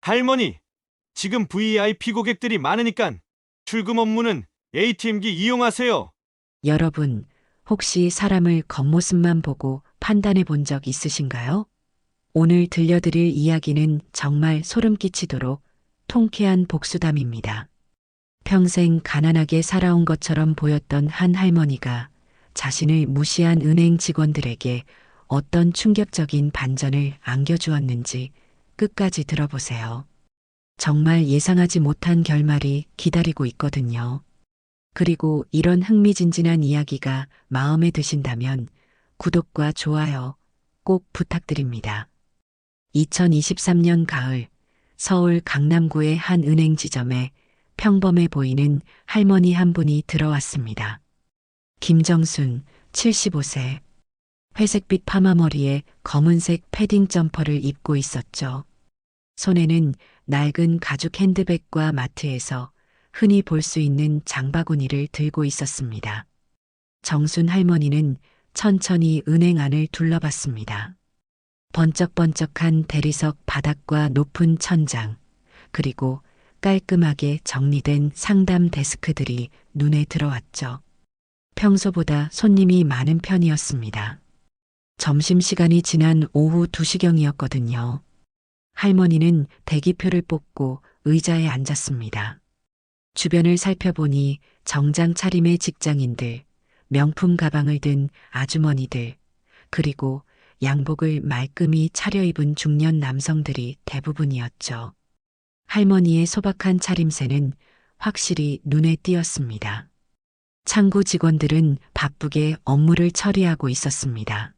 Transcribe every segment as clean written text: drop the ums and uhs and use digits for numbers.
할머니, 지금 VIP 고객들이 많으니까 출금 업무는 ATM기 이용하세요. 여러분, 혹시 사람을 겉모습만 보고 판단해 본 적 있으신가요? 오늘 들려드릴 이야기는 정말 소름 끼치도록 통쾌한 복수담입니다. 평생 가난하게 살아온 것처럼 보였던 한 할머니가 자신을 무시한 은행 직원들에게 어떤 충격적인 반전을 안겨주었는지 끝까지 들어보세요. 정말 예상하지 못한 결말이 기다리고 있거든요. 그리고 이런 흥미진진한 이야기가 마음에 드신다면 구독과 좋아요 꼭 부탁드립니다. 2023년 가을 서울 강남구의 한 은행 지점에 평범해 보이는 할머니 한 분이 들어왔습니다. 김정순, 75세. 회색빛 파마머리에 검은색 패딩 점퍼를 입고 있었죠. 손에는 낡은 가죽 핸드백과 마트에서 흔히 볼 수 있는 장바구니를 들고 있었습니다. 정순 할머니는 천천히 은행 안을 둘러봤습니다. 번쩍번쩍한 대리석 바닥과 높은 천장, 그리고 깔끔하게 정리된 상담 데스크들이 눈에 들어왔죠. 평소보다 손님이 많은 편이었습니다. 점심시간이 지난 오후 2시경이었거든요. 할머니는 대기표를 뽑고 의자에 앉았습니다. 주변을 살펴보니 정장 차림의 직장인들, 명품 가방을 든 아주머니들, 그리고 양복을 말끔히 차려입은 중년 남성들이 대부분이었죠. 할머니의 소박한 차림새는 확실히 눈에 띄었습니다. 창구 직원들은 바쁘게 업무를 처리하고 있었습니다.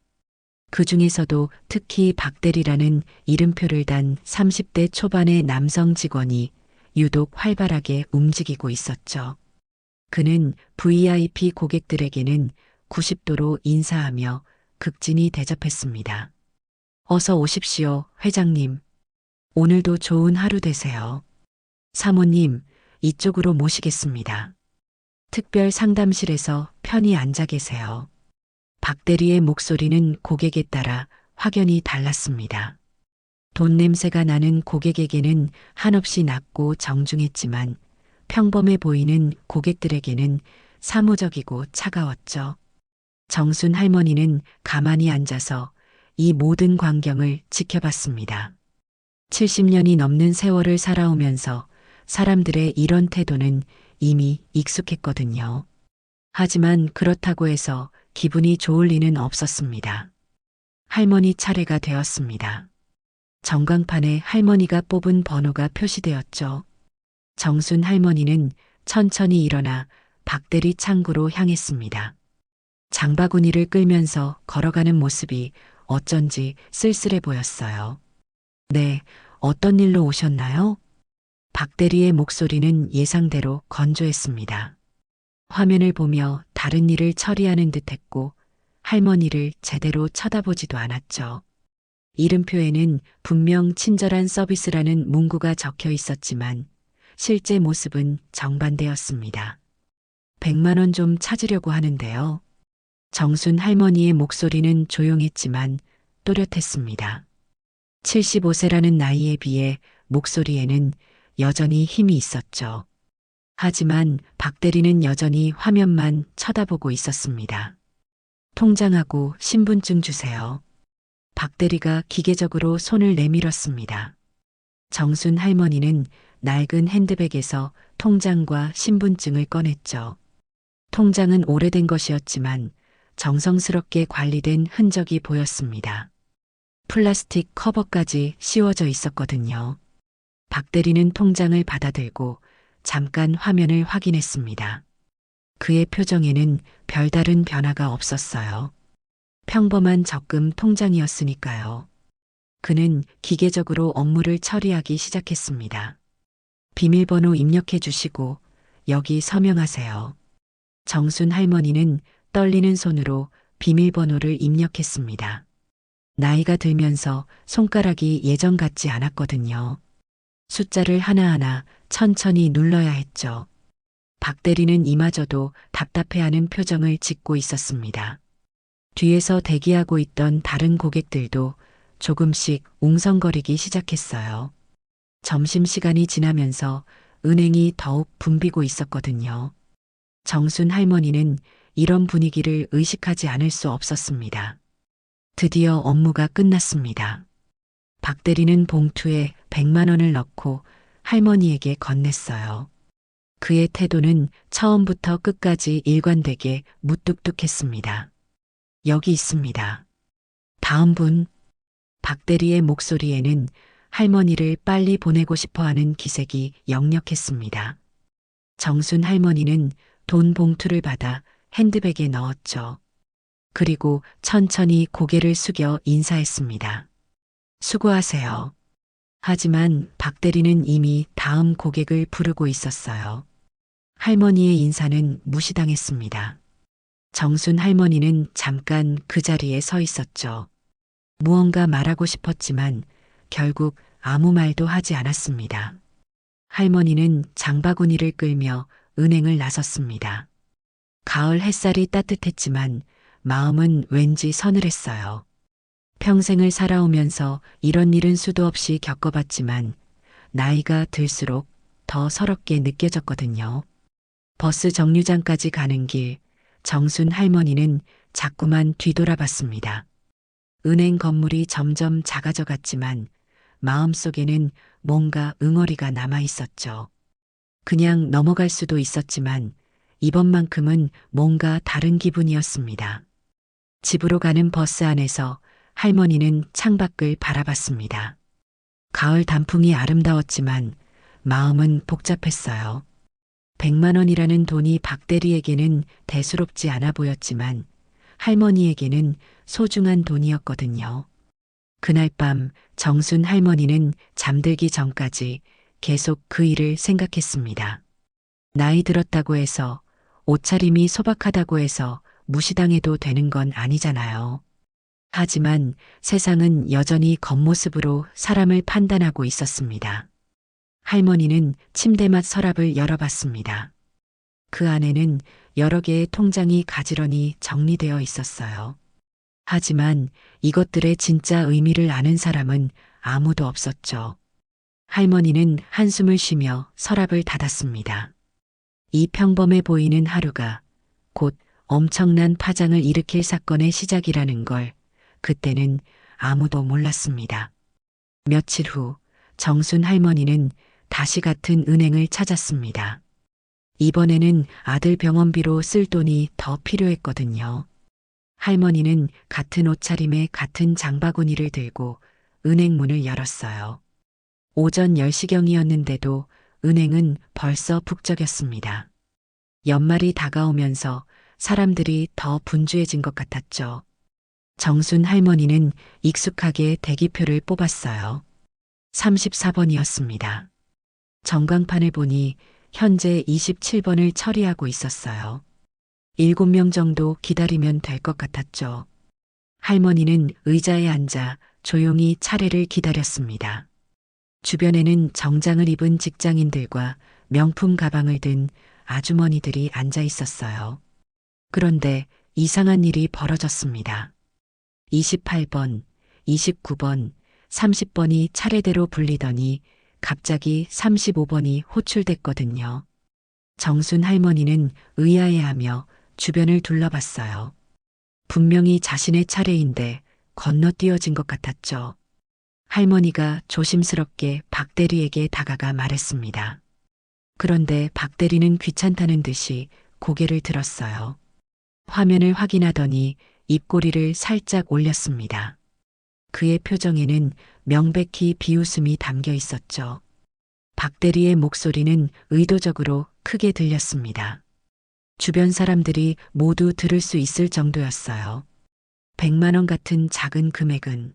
그 중에서도 특히 박대리라는 이름표를 단 30대 초반의 남성 직원이 유독 활발하게 움직이고 있었죠. 그는 VIP 고객들에게는 90도로 인사하며 극진히 대접했습니다. 어서 오십시오, 회장님. 오늘도 좋은 하루 되세요. 사모님, 이쪽으로 모시겠습니다. 특별 상담실에서 편히 앉아 계세요. 박대리의 목소리는 고객에 따라 확연히 달랐습니다. 돈 냄새가 나는 고객에게는 한없이 낮고 정중했지만 평범해 보이는 고객들에게는 사무적이고 차가웠죠. 정순 할머니는 가만히 앉아서 이 모든 광경을 지켜봤습니다. 70년이 넘는 세월을 살아오면서 사람들의 이런 태도는 이미 익숙했거든요. 하지만 그렇다고 해서 기분이 좋을 리는 없었습니다. 할머니 차례가 되었습니다. 전광판에 할머니가 뽑은 번호가 표시되었죠. 정순 할머니는 천천히 일어나 박대리 창구로 향했습니다. 장바구니를 끌면서 걸어가는 모습이 어쩐지 쓸쓸해 보였어요. 네, 어떤 일로 오셨나요? 박대리의 목소리는 예상대로 건조했습니다. 화면을 보며 다른 일을 처리하는 듯했고 할머니를 제대로 쳐다보지도 않았죠. 이름표에는 분명 친절한 서비스라는 문구가 적혀 있었지만 실제 모습은 정반대였습니다. 100만 원 좀 찾으려고 하는데요. 정순 할머니의 목소리는 조용했지만 또렷했습니다. 75세라는 나이에 비해 목소리에는 여전히 힘이 있었죠. 하지만 박대리는 여전히 화면만 쳐다보고 있었습니다. 통장하고 신분증 주세요. 박대리가 기계적으로 손을 내밀었습니다. 정순 할머니는 낡은 핸드백에서 통장과 신분증을 꺼냈죠. 통장은 오래된 것이었지만 정성스럽게 관리된 흔적이 보였습니다. 플라스틱 커버까지 씌워져 있었거든요. 박대리는 통장을 받아들고 잠깐 화면을 확인했습니다. 그의 표정에는 별다른 변화가 없었어요. 평범한 적금 통장이었으니까요. 그는 기계적으로 업무를 처리하기 시작했습니다. 비밀번호 입력해 주시고 여기 서명하세요. 정순 할머니는 떨리는 손으로 비밀번호를 입력했습니다. 나이가 들면서 손가락이 예전 같지 않았거든요. 숫자를 하나하나 천천히 눌러야 했죠. 박대리는 이마저도 답답해하는 표정을 짓고 있었습니다. 뒤에서 대기하고 있던 다른 고객들도 조금씩 웅성거리기 시작했어요. 점심시간이 지나면서 은행이 더욱 붐비고 있었거든요. 정순 할머니는 이런 분위기를 의식하지 않을 수 없었습니다. 드디어 업무가 끝났습니다. 박 대리는 봉투에 100만 원을 넣고 할머니에게 건넸어요. 그의 태도는 처음부터 끝까지 일관되게 무뚝뚝했습니다. 여기 있습니다. 다음 분. 박 대리의 목소리에는 할머니를 빨리 보내고 싶어 하는 기색이 역력했습니다. 정순 할머니는 돈 봉투를 받아 핸드백에 넣었죠. 그리고 천천히 고개를 숙여 인사했습니다. 수고하세요. 하지만 박 대리는 이미 다음 고객을 부르고 있었어요. 할머니의 인사는 무시당했습니다. 정순 할머니는 잠깐 그 자리에 서 있었죠. 무언가 말하고 싶었지만 결국 아무 말도 하지 않았습니다. 할머니는 장바구니를 끌며 은행을 나섰습니다. 가을 햇살이 따뜻했지만 마음은 왠지 서늘했어요. 평생을 살아오면서 이런 일은 수도 없이 겪어봤지만 나이가 들수록 더 서럽게 느껴졌거든요. 버스 정류장까지 가는 길, 정순 할머니는 자꾸만 뒤돌아봤습니다. 은행 건물이 점점 작아져 갔지만 마음속에는 뭔가 응어리가 남아 있었죠. 그냥 넘어갈 수도 있었지만 이번만큼은 뭔가 다른 기분이었습니다. 집으로 가는 버스 안에서 할머니는 창밖을 바라봤습니다. 가을 단풍이 아름다웠지만 마음은 복잡했어요. 100만 원이라는 돈이 박 대리에게는 대수롭지 않아 보였지만 할머니에게는 소중한 돈이었거든요. 그날 밤 정순 할머니는 잠들기 전까지 계속 그 일을 생각했습니다. 나이 들었다고 해서 옷차림이 소박하다고 해서 무시당해도 되는 건 아니잖아요. 하지만 세상은 여전히 겉모습으로 사람을 판단하고 있었습니다. 할머니는 침대맡 서랍을 열어봤습니다. 그 안에는 여러 개의 통장이 가지런히 정리되어 있었어요. 하지만 이것들의 진짜 의미를 아는 사람은 아무도 없었죠. 할머니는 한숨을 쉬며 서랍을 닫았습니다. 이 평범해 보이는 하루가 곧 엄청난 파장을 일으킬 사건의 시작이라는 걸 그때는 아무도 몰랐습니다. 며칠 후 정순 할머니는 다시 같은 은행을 찾았습니다. 이번에는 아들 병원비로 쓸 돈이 더 필요했거든요. 할머니는 같은 옷차림에 같은 장바구니를 들고 은행 문을 열었어요. 오전 10시경이었는데도 은행은 벌써 북적였습니다. 연말이 다가오면서 사람들이 더 분주해진 것 같았죠. 정순 할머니는 익숙하게 대기표를 뽑았어요. 34번이었습니다. 전광판을 보니 현재 27번을 처리하고 있었어요. 7명 정도 기다리면 될 것 같았죠. 할머니는 의자에 앉아 조용히 차례를 기다렸습니다. 주변에는 정장을 입은 직장인들과 명품 가방을 든 아주머니들이 앉아 있었어요. 그런데 이상한 일이 벌어졌습니다. 28번, 29번, 30번이 차례대로 불리더니 갑자기 35번이 호출됐거든요. 정순 할머니는 의아해하며 주변을 둘러봤어요. 분명히 자신의 차례인데 건너뛰어진 것 같았죠. 할머니가 조심스럽게 박 대리에게 다가가 말했습니다. 그런데 박 대리는 귀찮다는 듯이 고개를 들었어요. 화면을 확인하더니 입꼬리를 살짝 올렸습니다. 그의 표정에는 명백히 비웃음이 담겨 있었죠. 박 대리의 목소리는 의도적으로 크게 들렸습니다. 주변 사람들이 모두 들을 수 있을 정도였어요. 100만 원 같은 작은 금액은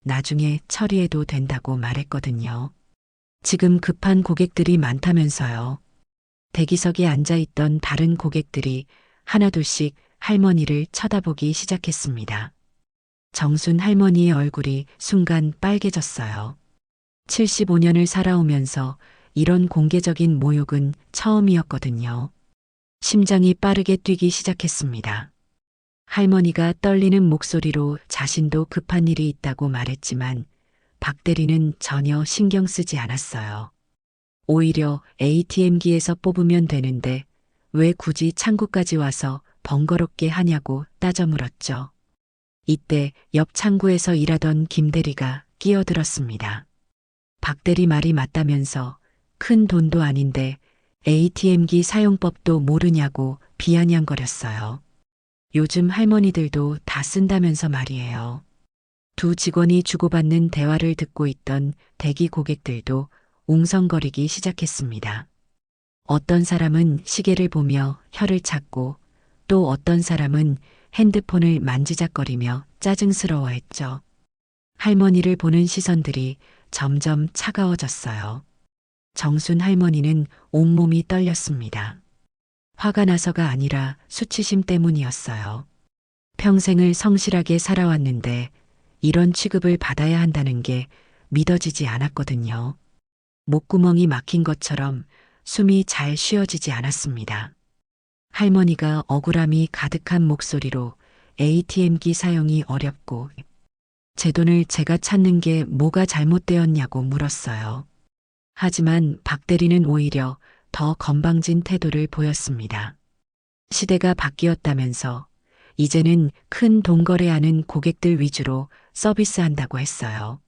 나중에 처리해도 된다고 말했거든요. 지금 급한 고객들이 많다면서요. 대기석에 앉아있던 다른 고객들이 하나둘씩 할머니를 쳐다보기 시작했습니다. 정순 할머니의 얼굴이 순간 빨개졌어요. 75년을 살아오면서 이런 공개적인 모욕은 처음이었거든요. 심장이 빠르게 뛰기 시작했습니다. 할머니가 떨리는 목소리로 자신도 급한 일이 있다고 말했지만 박 대리는 전혀 신경 쓰지 않았어요. 오히려 ATM기에서 뽑으면 되는데 왜 굳이 창구까지 와서 번거롭게 하냐고 따져 물었죠. 이때 옆 창구에서 일하던 김 대리가 끼어들었습니다. 박 대리 말이 맞다면서 큰 돈도 아닌데 ATM기 사용법도 모르냐고 비아냥거렸어요. 요즘 할머니들도 다 쓴다면서 말이에요. 두 직원이 주고받는 대화를 듣고 있던 대기 고객들도 웅성거리기 시작했습니다. 어떤 사람은 시계를 보며 혀를 찾고 또 어떤 사람은 핸드폰을 만지작거리며 짜증스러워했죠. 할머니를 보는 시선들이 점점 차가워졌어요. 정순 할머니는 온몸이 떨렸습니다. 화가 나서가 아니라 수치심 때문이었어요. 평생을 성실하게 살아왔는데 이런 취급을 받아야 한다는 게 믿어지지 않았거든요. 목구멍이 막힌 것처럼 숨이 잘 쉬어지지 않았습니다. 할머니가 억울함이 가득한 목소리로 ATM기 사용이 어렵고 제 돈을 제가 찾는 게 뭐가 잘못되었냐고 물었어요. 하지만 박 대리는 오히려 더 건방진 태도를 보였습니다. 시대가 바뀌었다면서 이제는 큰 돈 거래하는 고객들 위주로 서비스한다고 했어요.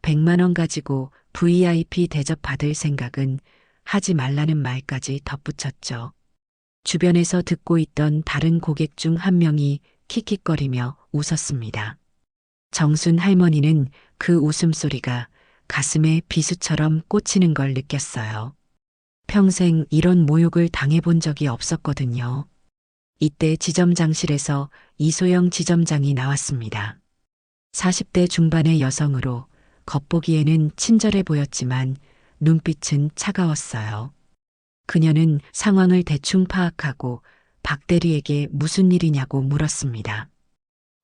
100만 원 가지고 VIP 대접 받을 생각은 하지 말라는 말까지 덧붙였죠. 주변에서 듣고 있던 다른 고객 중 한 명이 킥킥거리며 웃었습니다. 정순 할머니는 그 웃음소리가 가슴에 비수처럼 꽂히는 걸 느꼈어요. 평생 이런 모욕을 당해본 적이 없었거든요. 이때 지점장실에서 이소영 지점장이 나왔습니다. 40대 중반의 여성으로 겉보기에는 친절해 보였지만 눈빛은 차가웠어요. 그녀는 상황을 대충 파악하고 박 대리에게 무슨 일이냐고 물었습니다.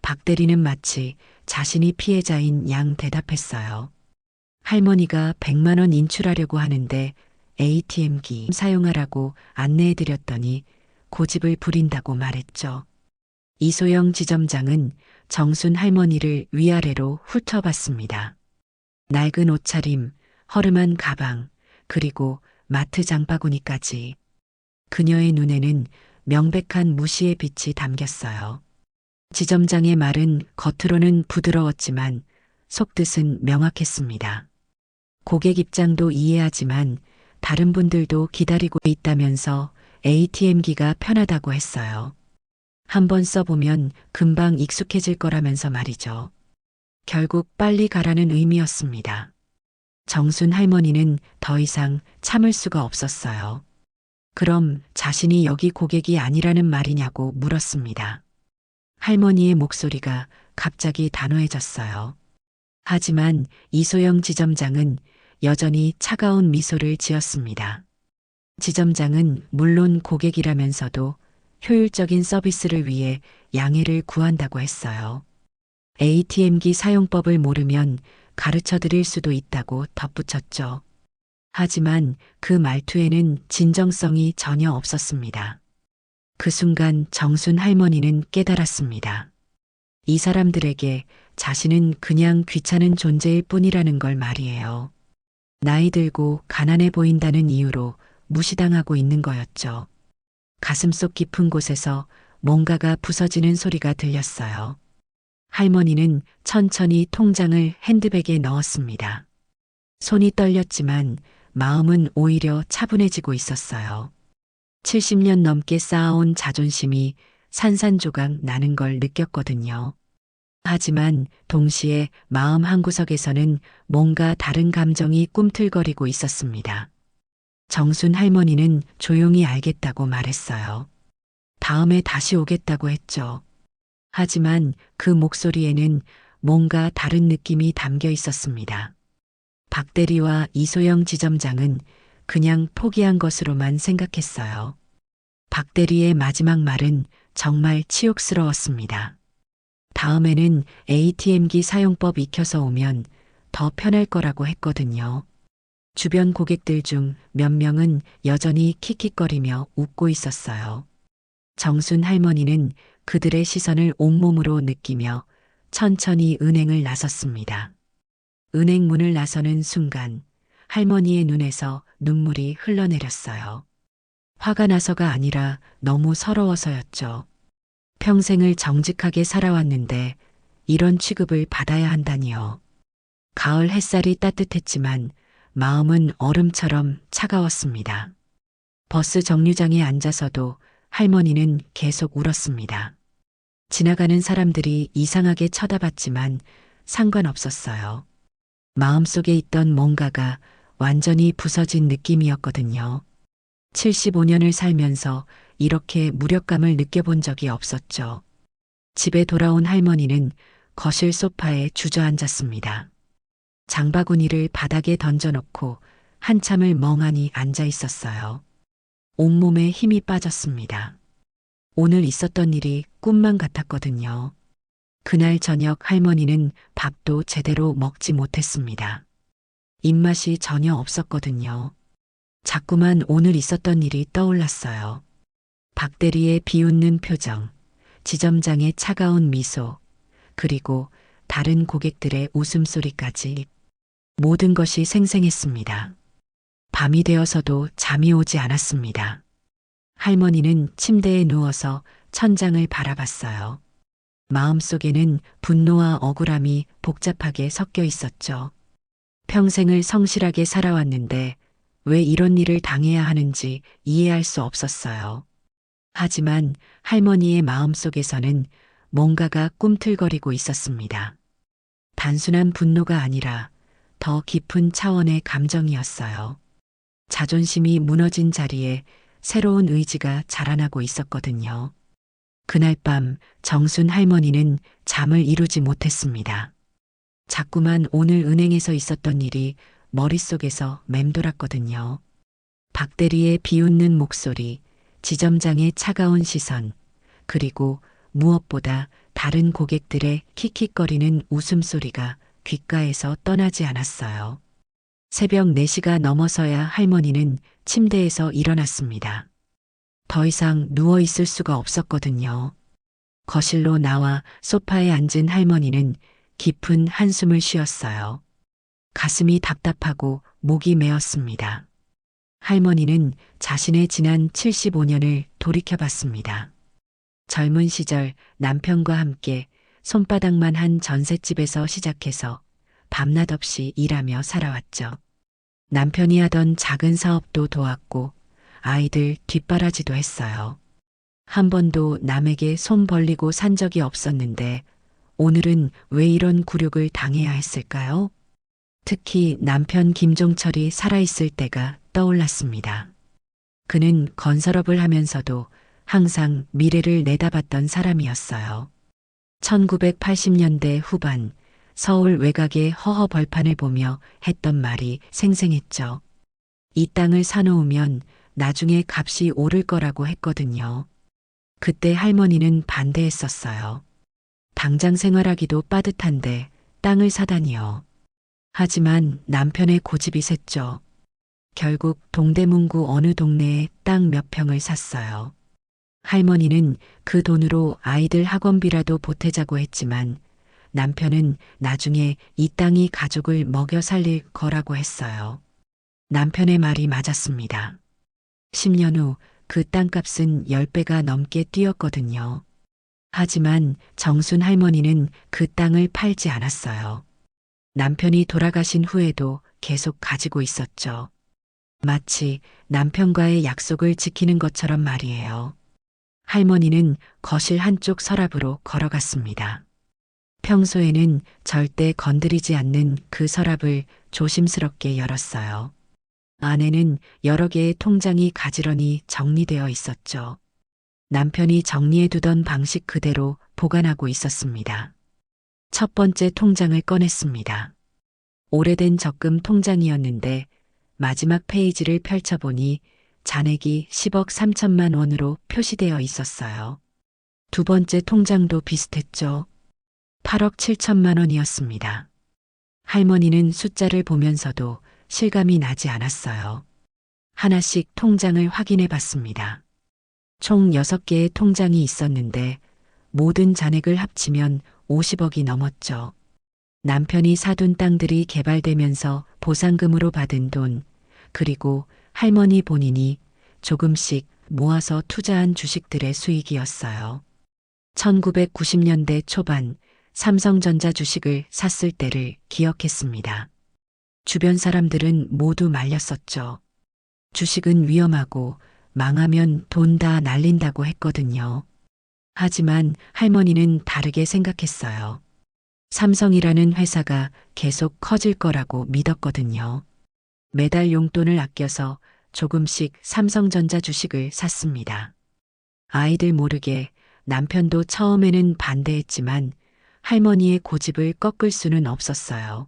박 대리는 마치 자신이 피해자인 양 대답했어요. 할머니가 100만 원 인출하려고 하는데 ATM기 사용하라고 안내해드렸더니 고집을 부린다고 말했죠. 이소영 지점장은 정순 할머니를 위아래로 훑어봤습니다. 낡은 옷차림, 허름한 가방, 그리고 마트 장바구니까지. 그녀의 눈에는 명백한 무시의 빛이 담겼어요. 지점장의 말은 겉으로는 부드러웠지만 속뜻은 명확했습니다. 고객 입장도 이해하지만 다른 분들도 기다리고 있다면서 ATM기가 편하다고 했어요. 한번 써보면 금방 익숙해질 거라면서 말이죠. 결국 빨리 가라는 의미였습니다. 정순 할머니는 더 이상 참을 수가 없었어요. 그럼 자신이 여기 고객이 아니라는 말이냐고 물었습니다. 할머니의 목소리가 갑자기 단호해졌어요. 하지만 이소영 지점장은 여전히 차가운 미소를 지었습니다. 지점장은 물론 고객이라면서도 효율적인 서비스를 위해 양해를 구한다고 했어요. ATM기 사용법을 모르면 가르쳐 드릴 수도 있다고 덧붙였죠. 하지만 그 말투에는 진정성이 전혀 없었습니다. 그 순간 정순 할머니는 깨달았습니다. 이 사람들에게 자신은 그냥 귀찮은 존재일 뿐이라는 걸 말이에요. 나이 들고 가난해 보인다는 이유로 무시당하고 있는 거였죠. 가슴속 깊은 곳에서 뭔가가 부서지는 소리가 들렸어요. 할머니는 천천히 통장을 핸드백에 넣었습니다. 손이 떨렸지만 마음은 오히려 차분해지고 있었어요. 70년 넘게 쌓아온 자존심이 산산조각 나는 걸 느꼈거든요. 하지만 동시에 마음 한구석에서는 뭔가 다른 감정이 꿈틀거리고 있었습니다. 정순 할머니는 조용히 알겠다고 말했어요. 다음에 다시 오겠다고 했죠. 하지만 그 목소리에는 뭔가 다른 느낌이 담겨 있었습니다. 박 대리와 이소영 지점장은 그냥 포기한 것으로만 생각했어요. 박 대리의 마지막 말은 정말 치욕스러웠습니다. 다음에는 ATM기 사용법 익혀서 오면 더 편할 거라고 했거든요. 주변 고객들 중 몇 명은 여전히 킥킥거리며 웃고 있었어요. 정순 할머니는 그들의 시선을 온몸으로 느끼며 천천히 은행을 나섰습니다. 은행 문을 나서는 순간 할머니의 눈에서 눈물이 흘러내렸어요. 화가 나서가 아니라 너무 서러워서였죠. 평생을 정직하게 살아왔는데 이런 취급을 받아야 한다니요. 가을 햇살이 따뜻했지만 마음은 얼음처럼 차가웠습니다. 버스 정류장에 앉아서도 할머니는 계속 울었습니다. 지나가는 사람들이 이상하게 쳐다봤지만 상관없었어요. 마음속에 있던 뭔가가 완전히 부서진 느낌이었거든요. 75년을 살면서 이렇게 무력감을 느껴본 적이 없었죠. 집에 돌아온 할머니는 거실 소파에 주저앉았습니다. 장바구니를 바닥에 던져놓고 한참을 멍하니 앉아 있었어요. 온몸에 힘이 빠졌습니다. 오늘 있었던 일이 꿈만 같았거든요. 그날 저녁 할머니는 밥도 제대로 먹지 못했습니다. 입맛이 전혀 없었거든요. 자꾸만 오늘 있었던 일이 떠올랐어요. 박대리의 비웃는 표정, 지점장의 차가운 미소, 그리고 다른 고객들의 웃음소리까지 모든 것이 생생했습니다. 밤이 되어서도 잠이 오지 않았습니다. 할머니는 침대에 누워서 천장을 바라봤어요. 마음속에는 분노와 억울함이 복잡하게 섞여 있었죠. 평생을 성실하게 살아왔는데 왜 이런 일을 당해야 하는지 이해할 수 없었어요. 하지만 할머니의 마음속에서는 뭔가가 꿈틀거리고 있었습니다. 단순한 분노가 아니라 더 깊은 차원의 감정이었어요. 자존심이 무너진 자리에 새로운 의지가 자라나고 있었거든요. 그날 밤 정순 할머니는 잠을 이루지 못했습니다. 자꾸만 오늘 은행에서 있었던 일이 머릿속에서 맴돌았거든요. 박대리의 비웃는 목소리, 지점장의 차가운 시선, 그리고 무엇보다 다른 고객들의 킥킥거리는 웃음소리가 귓가에서 떠나지 않았어요. 새벽 4시가 넘어서야 할머니는 침대에서 일어났습니다. 더 이상 누워 있을 수가 없었거든요. 거실로 나와 소파에 앉은 할머니는 깊은 한숨을 쉬었어요. 가슴이 답답하고 목이 메었습니다. 할머니는 자신의 지난 75년을 돌이켜봤습니다. 젊은 시절 남편과 함께 손바닥만 한 전셋집에서 시작해서 밤낮 없이 일하며 살아왔죠. 남편이 하던 작은 사업도 도왔고 아이들 뒷바라지도 했어요. 한 번도 남에게 손 벌리고 산 적이 없었는데 오늘은 왜 이런 굴욕을 당해야 했을까요? 특히 남편 김종철이 살아있을 때가 떠올랐습니다. 그는 건설업을 하면서도 항상 미래를 내다봤던 사람이었어요. 1980년대 후반 서울 외곽의 허허 벌판을 보며 했던 말이 생생했죠. 이 땅을 사놓으면 나중에 값이 오를 거라고 했거든요. 그때 할머니는 반대했었어요. 당장 생활하기도 빠듯한데 땅을 사다니요. 하지만 남편의 고집이 셌죠. 결국 동대문구 어느 동네에 땅 몇 평을 샀어요. 할머니는 그 돈으로 아이들 학원비라도 보태자고 했지만 남편은 나중에 이 땅이 가족을 먹여 살릴 거라고 했어요. 남편의 말이 맞았습니다. 10년 후 그 땅값은 10배가 넘게 뛰었거든요. 하지만 정순 할머니는 그 땅을 팔지 않았어요. 남편이 돌아가신 후에도 계속 가지고 있었죠. 마치 남편과의 약속을 지키는 것처럼 말이에요. 할머니는 거실 한쪽 서랍으로 걸어갔습니다. 평소에는 절대 건드리지 않는 그 서랍을 조심스럽게 열었어요. 안에는 여러 개의 통장이 가지런히 정리되어 있었죠. 남편이 정리해두던 방식 그대로 보관하고 있었습니다. 첫 번째 통장을 꺼냈습니다. 오래된 적금 통장이었는데 마지막 페이지를 펼쳐보니 잔액이 10억 3천만 원으로 표시되어 있었어요. 두 번째 통장도 비슷했죠. 8억 7천만 원이었습니다. 할머니는 숫자를 보면서도 실감이 나지 않았어요. 하나씩 통장을 확인해 봤습니다. 총 6개의 통장이 있었는데 모든 잔액을 합치면 50억이 넘었죠. 남편이 사둔 땅들이 개발되면서 보상금으로 받은 돈, 그리고 할머니 본인이 조금씩 모아서 투자한 주식들의 수익이었어요. 1990년대 초반 삼성전자 주식을 샀을 때를 기억했습니다. 주변 사람들은 모두 말렸었죠. 주식은 위험하고 망하면 돈 다 날린다고 했거든요. 하지만 할머니는 다르게 생각했어요. 삼성이라는 회사가 계속 커질 거라고 믿었거든요. 매달 용돈을 아껴서 조금씩 삼성전자 주식을 샀습니다. 아이들 모르게 남편도 처음에는 반대했지만 할머니의 고집을 꺾을 수는 없었어요.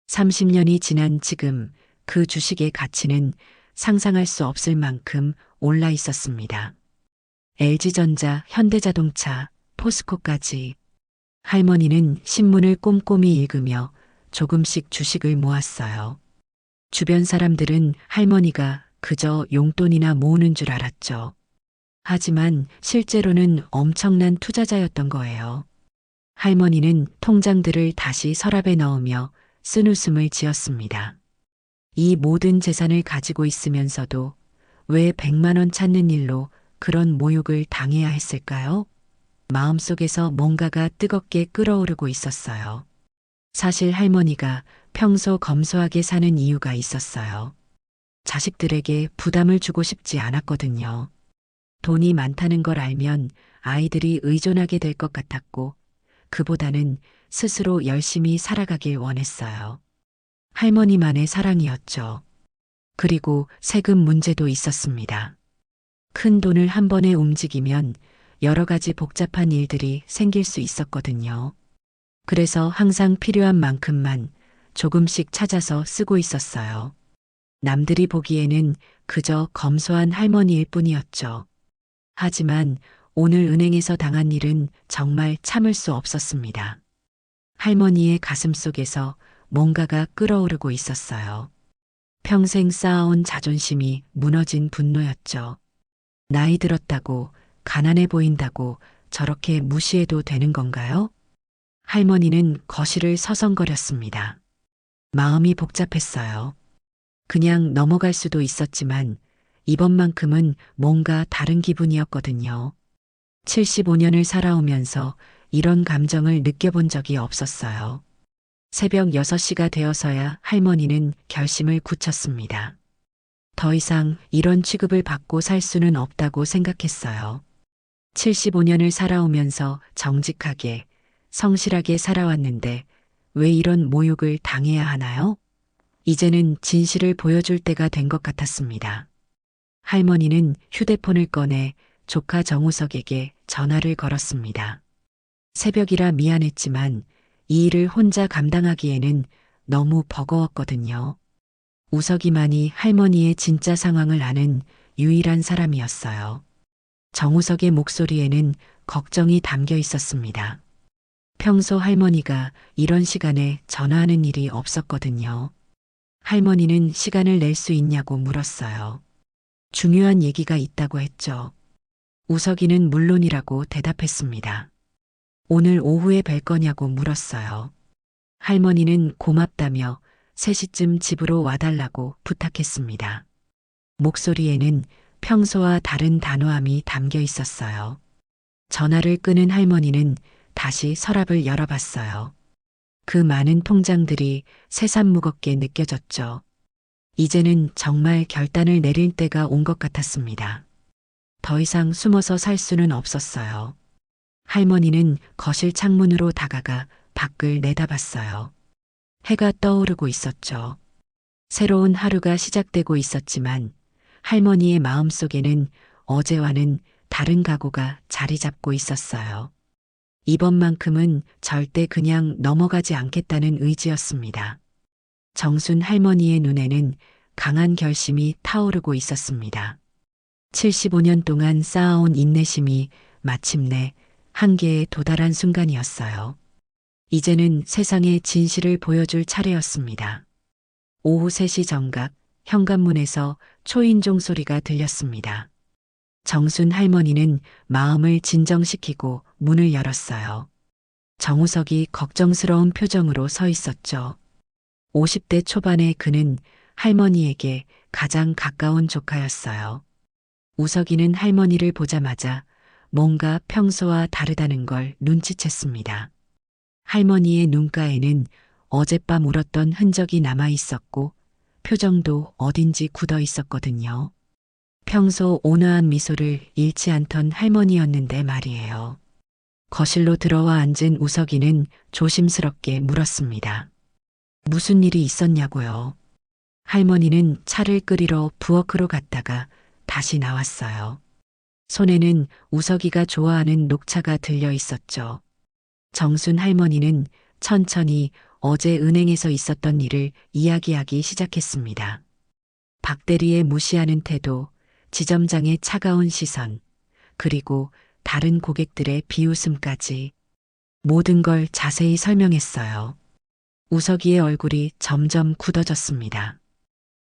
30년이 지난 지금 그 주식의 가치는 상상할 수 없을 만큼 올라 있었습니다. LG전자, 현대자동차, 포스코까지. 할머니는 신문을 꼼꼼히 읽으며 조금씩 주식을 모았어요. 주변 사람들은 할머니가 그저 용돈이나 모으는 줄 알았죠. 하지만 실제로는 엄청난 투자자였던 거예요. 할머니는 통장들을 다시 서랍에 넣으며 쓴웃음을 지었습니다. 이 모든 재산을 가지고 있으면서도 왜 100만 원 찾는 일로 그런 모욕을 당해야 했을까요? 마음속에서 뭔가가 뜨겁게 끓어오르고 있었어요. 사실 할머니가 평소 검소하게 사는 이유가 있었어요. 자식들에게 부담을 주고 싶지 않았거든요. 돈이 많다는 걸 알면 아이들이 의존하게 될 것 같았고, 그보다는 스스로 열심히 살아가길 원했어요. 할머니만의 사랑이었죠. 그리고 세금 문제도 있었습니다. 큰 돈을 한 번에 움직이면 여러 가지 복잡한 일들이 생길 수 있었거든요. 그래서 항상 필요한 만큼만 조금씩 찾아서 쓰고 있었어요. 남들이 보기에는 그저 검소한 할머니일 뿐이었죠. 하지만 오늘 은행에서 당한 일은 정말 참을 수 없었습니다. 할머니의 가슴 속에서 뭔가가 끓어오르고 있었어요. 평생 쌓아온 자존심이 무너진 분노였죠. 나이 들었다고, 가난해 보인다고 저렇게 무시해도 되는 건가요? 할머니는 거실을 서성거렸습니다. 마음이 복잡했어요. 그냥 넘어갈 수도 있었지만 이번만큼은 뭔가 다른 기분이었거든요. 75년을 살아오면서 이런 감정을 느껴본 적이 없었어요. 새벽 6시가 되어서야 할머니는 결심을 굳혔습니다. 더 이상 이런 취급을 받고 살 수는 없다고 생각했어요. 75년을 살아오면서 정직하게, 성실하게 살아왔는데 왜 이런 모욕을 당해야 하나요? 이제는 진실을 보여줄 때가 된 것 같았습니다. 할머니는 휴대폰을 꺼내 조카 정우석에게 전화를 걸었습니다. 새벽이라 미안했지만 이 일을 혼자 감당하기에는 너무 버거웠거든요. 우석이만이 할머니의 진짜 상황을 아는 유일한 사람이었어요. 정우석의 목소리에는 걱정이 담겨 있었습니다. 평소 할머니가 이런 시간에 전화하는 일이 없었거든요. 할머니는 시간을 낼 수 있냐고 물었어요. 중요한 얘기가 있다고 했죠. 우석이는 물론이라고 대답했습니다. 오늘 오후에 뵐 거냐고 물었어요. 할머니는 고맙다며 3시쯤 집으로 와달라고 부탁했습니다. 목소리에는 평소와 다른 단호함이 담겨 있었어요. 전화를 끊은 할머니는 다시 서랍을 열어봤어요. 그 많은 통장들이 새삼 무겁게 느껴졌죠. 이제는 정말 결단을 내릴 때가 온 것 같았습니다. 더 이상 숨어서 살 수는 없었어요. 할머니는 거실 창문으로 다가가 밖을 내다봤어요. 해가 떠오르고 있었죠. 새로운 하루가 시작되고 있었지만 할머니의 마음속에는 어제와는 다른 각오가 자리 잡고 있었어요. 이번만큼은 절대 그냥 넘어가지 않겠다는 의지였습니다. 정순 할머니의 눈에는 강한 결심이 타오르고 있었습니다. 75년 동안 쌓아온 인내심이 마침내 한계에 도달한 순간이었어요. 이제는 세상의 진실을 보여줄 차례였습니다. 오후 3시 정각 현관문에서 초인종 소리가 들렸습니다. 정순 할머니는 마음을 진정시키고 문을 열었어요. 정우석이 걱정스러운 표정으로 서 있었죠. 50대 초반의 그는 할머니에게 가장 가까운 조카였어요. 우석이는 할머니를 보자마자 뭔가 평소와 다르다는 걸 눈치챘습니다. 할머니의 눈가에는 어젯밤 울었던 흔적이 남아 있었고 표정도 어딘지 굳어 있었거든요. 평소 온화한 미소를 잃지 않던 할머니였는데 말이에요. 거실로 들어와 앉은 우석이는 조심스럽게 물었습니다. 무슨 일이 있었냐고요? 할머니는 차를 끓이러 부엌으로 갔다가 다시 나왔어요. 손에는 우석이가 좋아하는 녹차가 들려 있었죠. 정순 할머니는 천천히 어제 은행에서 있었던 일을 이야기하기 시작했습니다. 박 대리의 무시하는 태도, 지점장의 차가운 시선, 그리고 다른 고객들의 비웃음까지 모든 걸 자세히 설명했어요. 우석이의 얼굴이 점점 굳어졌습니다.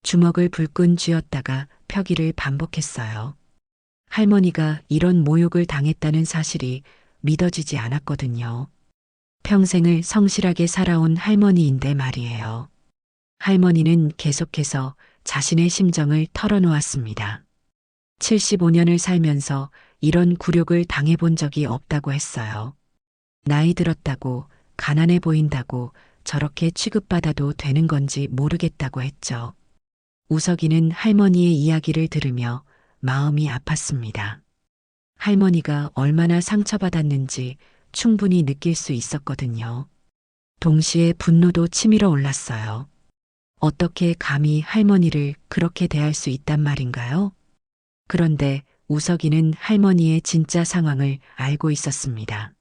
주먹을 불끈 쥐었다가 펴기를 반복했어요. 할머니가 이런 모욕을 당했다는 사실이 믿어지지 않았거든요. 평생을 성실하게 살아온 할머니인데 말이에요. 할머니는 계속해서 자신의 심정을 털어놓았습니다. 75년을 살면서 이런 굴욕을 당해본 적이 없다고 했어요. 나이 들었다고, 가난해 보인다고 저렇게 취급받아도 되는 건지 모르겠다고 했죠. 우석이는 할머니의 이야기를 들으며 마음이 아팠습니다. 할머니가 얼마나 상처받았는지 충분히 느낄 수 있었거든요. 동시에 분노도 치밀어 올랐어요. 어떻게 감히 할머니를 그렇게 대할 수 있단 말인가요? 그런데 우석이는 할머니의 진짜 상황을 알고 있었습니다.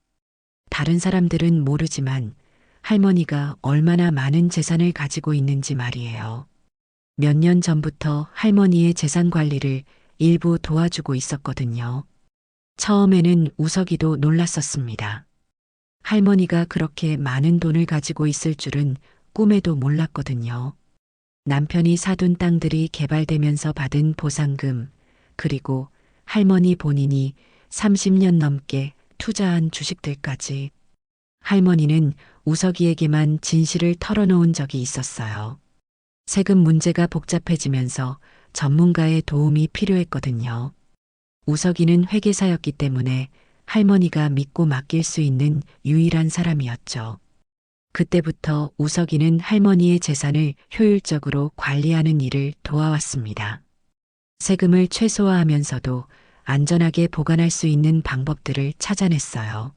다른 사람들은 모르지만 할머니가 얼마나 많은 재산을 가지고 있는지 말이에요. 몇 년 전부터 할머니의 재산 관리를 일부 도와주고 있었거든요. 처음에는 우석이도 놀랐었습니다. 할머니가 그렇게 많은 돈을 가지고 있을 줄은 꿈에도 몰랐거든요. 남편이 사둔 땅들이 개발되면서 받은 보상금, 그리고 할머니 본인이 30년 넘게 투자한 주식들까지. 할머니는 우석이에게만 진실을 털어놓은 적이 있었어요. 세금 문제가 복잡해지면서 전문가의 도움이 필요했거든요. 우석이는 회계사였기 때문에 할머니가 믿고 맡길 수 있는 유일한 사람이었죠. 그때부터 우석이는 할머니의 재산을 효율적으로 관리하는 일을 도와왔습니다. 세금을 최소화하면서도 안전하게 보관할 수 있는 방법들을 찾아냈어요.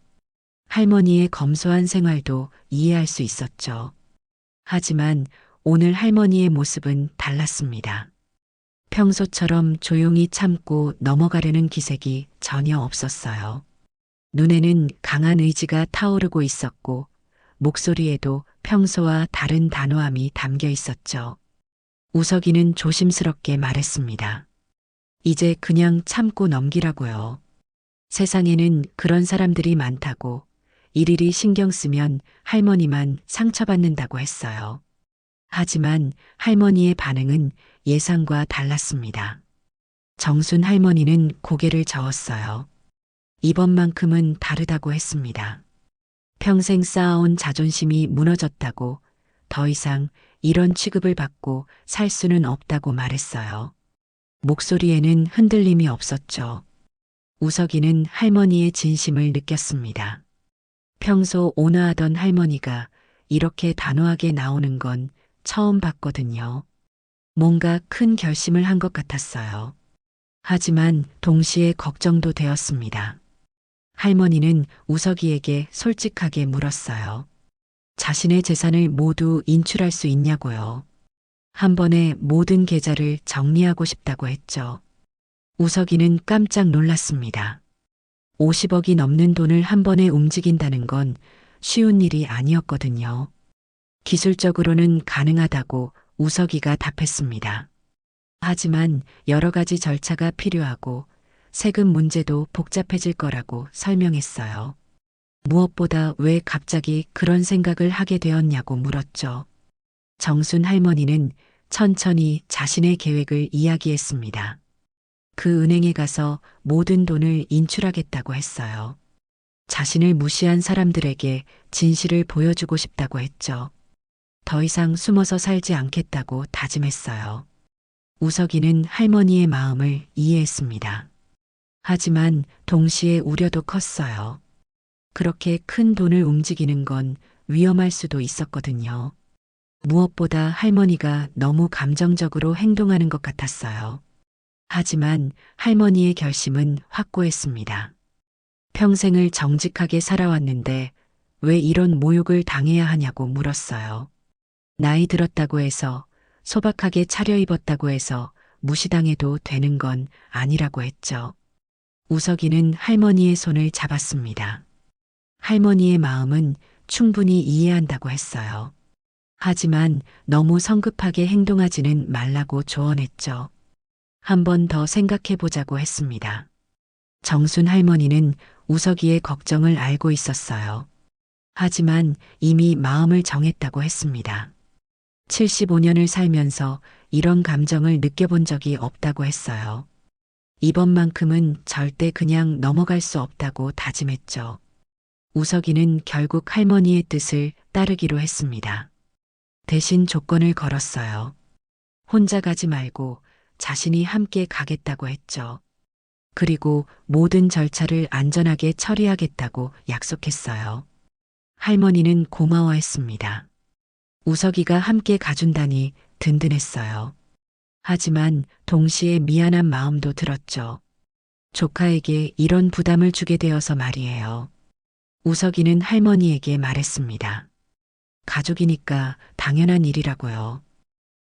할머니의 검소한 생활도 이해할 수 있었죠. 하지만 오늘 할머니의 모습은 달랐습니다. 평소처럼 조용히 참고 넘어가려는 기색이 전혀 없었어요. 눈에는 강한 의지가 타오르고 있었고 목소리에도 평소와 다른 단호함이 담겨 있었죠. 우석이는 조심스럽게 말했습니다. 이제 그냥 참고 넘기라고요. 세상에는 그런 사람들이 많다고, 일일이 신경 쓰면 할머니만 상처받는다고 했어요. 하지만 할머니의 반응은 예상과 달랐습니다. 정순 할머니는 고개를 저었어요. 이번만큼은 다르다고 했습니다. 평생 쌓아온 자존심이 무너졌다고, 더 이상 이런 취급을 받고 살 수는 없다고 말했어요. 목소리에는 흔들림이 없었죠. 우석이는 할머니의 진심을 느꼈습니다. 평소 온화하던 할머니가 이렇게 단호하게 나오는 건 처음 봤거든요. 뭔가 큰 결심을 한 것 같았어요. 하지만 동시에 걱정도 되었습니다. 할머니는 우석이에게 솔직하게 물었어요. 자신의 재산을 모두 인출할 수 있냐고요. 한 번에 모든 계좌를 정리하고 싶다고 했죠. 우석이는 깜짝 놀랐습니다. 50억이 넘는 돈을 한 번에 움직인다는 건 쉬운 일이 아니었거든요. 기술적으로는 가능하다고 우석이가 답했습니다. 하지만 여러 가지 절차가 필요하고 세금 문제도 복잡해질 거라고 설명했어요. 무엇보다 왜 갑자기 그런 생각을 하게 되었냐고 물었죠. 정순 할머니는 천천히 자신의 계획을 이야기했습니다. 그 은행에 가서 모든 돈을 인출하겠다고 했어요. 자신을 무시한 사람들에게 진실을 보여주고 싶다고 했죠. 더 이상 숨어서 살지 않겠다고 다짐했어요. 우석이는 할머니의 마음을 이해했습니다. 하지만 동시에 우려도 컸어요. 그렇게 큰 돈을 움직이는 건 위험할 수도 있었거든요. 무엇보다 할머니가 너무 감정적으로 행동하는 것 같았어요. 하지만 할머니의 결심은 확고했습니다. 평생을 정직하게 살아왔는데 왜 이런 모욕을 당해야 하냐고 물었어요. 나이 들었다고 해서, 소박하게 차려입었다고 해서 무시당해도 되는 건 아니라고 했죠. 우석이는 할머니의 손을 잡았습니다. 할머니의 마음은 충분히 이해한다고 했어요. 하지만 너무 성급하게 행동하지는 말라고 조언했죠. 한 번 더 생각해 보자고 했습니다. 정순 할머니는 우석이의 걱정을 알고 있었어요. 하지만 이미 마음을 정했다고 했습니다. 75년을 살면서 이런 감정을 느껴본 적이 없다고 했어요. 이번만큼은 절대 그냥 넘어갈 수 없다고 다짐했죠. 우석이는 결국 할머니의 뜻을 따르기로 했습니다. 대신 조건을 걸었어요. 혼자 가지 말고 자신이 함께 가겠다고 했죠. 그리고 모든 절차를 안전하게 처리하겠다고 약속했어요. 할머니는 고마워했습니다. 우석이가 함께 가준다니 든든했어요. 하지만 동시에 미안한 마음도 들었죠. 조카에게 이런 부담을 주게 되어서 말이에요. 우석이는 할머니에게 말했습니다. 가족이니까 당연한 일이라고요.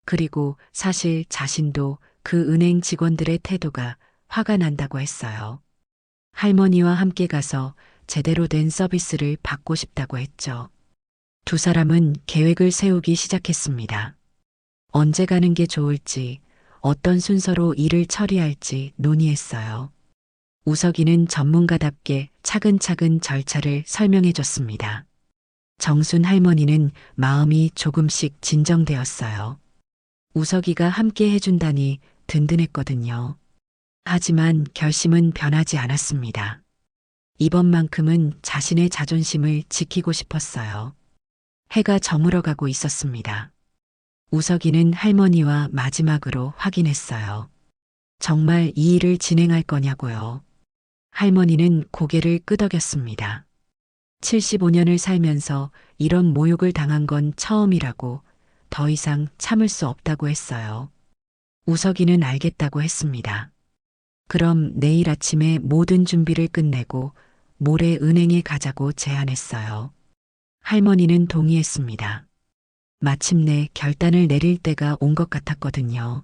그리고 사실 자신도 그 은행 직원들의 태도가 화가 난다고 했어요. 할머니와 함께 가서 제대로 된 서비스를 받고 싶다고 했죠. 두 사람은 계획을 세우기 시작했습니다. 언제 가는 게 좋을지, 어떤 순서로 일을 처리할지 논의했어요. 우석이는 전문가답게 차근차근 절차를 설명해 줬습니다. 정순 할머니는 마음이 조금씩 진정되었어요. 우석이가 함께 해준다니 든든했거든요. 하지만 결심은 변하지 않았습니다. 이번만큼은 자신의 자존심을 지키고 싶었어요. 해가 저물어가고 있었습니다. 우석이는 할머니와 마지막으로 확인했어요. 정말 이 일을 진행할 거냐고요. 할머니는 고개를 끄덕였습니다. 75년을 살면서 이런 모욕을 당한 건 처음이라고, 더 이상 참을 수 없다고 했어요. 우석이는 알겠다고 했습니다. 그럼 내일 아침에 모든 준비를 끝내고 모레 은행에 가자고 제안했어요. 할머니는 동의했습니다. 마침내 결단을 내릴 때가 온 것 같았거든요.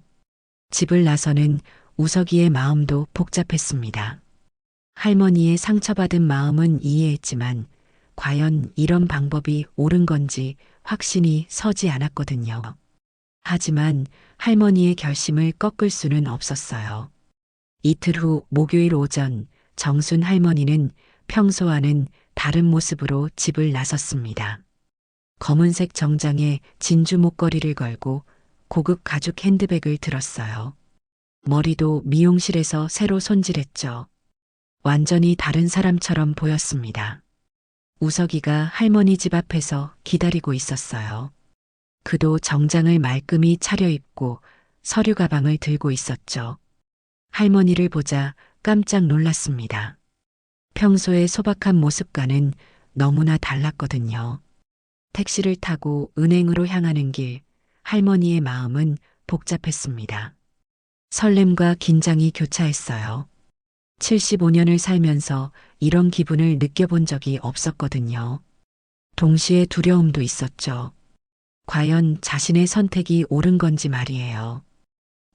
집을 나서는 우석이의 마음도 복잡했습니다. 할머니의 상처받은 마음은 이해했지만 과연 이런 방법이 옳은 건지 확신이 서지 않았거든요. 하지만 할머니의 결심을 꺾을 수는 없었어요. 이틀 후 목요일 오전, 정순 할머니는 평소와는 다른 모습으로 집을 나섰습니다. 검은색 정장에 진주 목걸이를 걸고 고급 가죽 핸드백을 들었어요. 머리도 미용실에서 새로 손질했죠. 완전히 다른 사람처럼 보였습니다. 우석이가 할머니 집 앞에서 기다리고 있었어요. 그도 정장을 말끔히 차려입고 서류 가방을 들고 있었죠. 할머니를 보자 깜짝 놀랐습니다. 평소의 소박한 모습과는 너무나 달랐거든요. 택시를 타고 은행으로 향하는 길, 할머니의 마음은 복잡했습니다. 설렘과 긴장이 교차했어요. 75년을 살면서 이런 기분을 느껴본 적이 없었거든요. 동시에 두려움도 있었죠. 과연 자신의 선택이 옳은 건지 말이에요.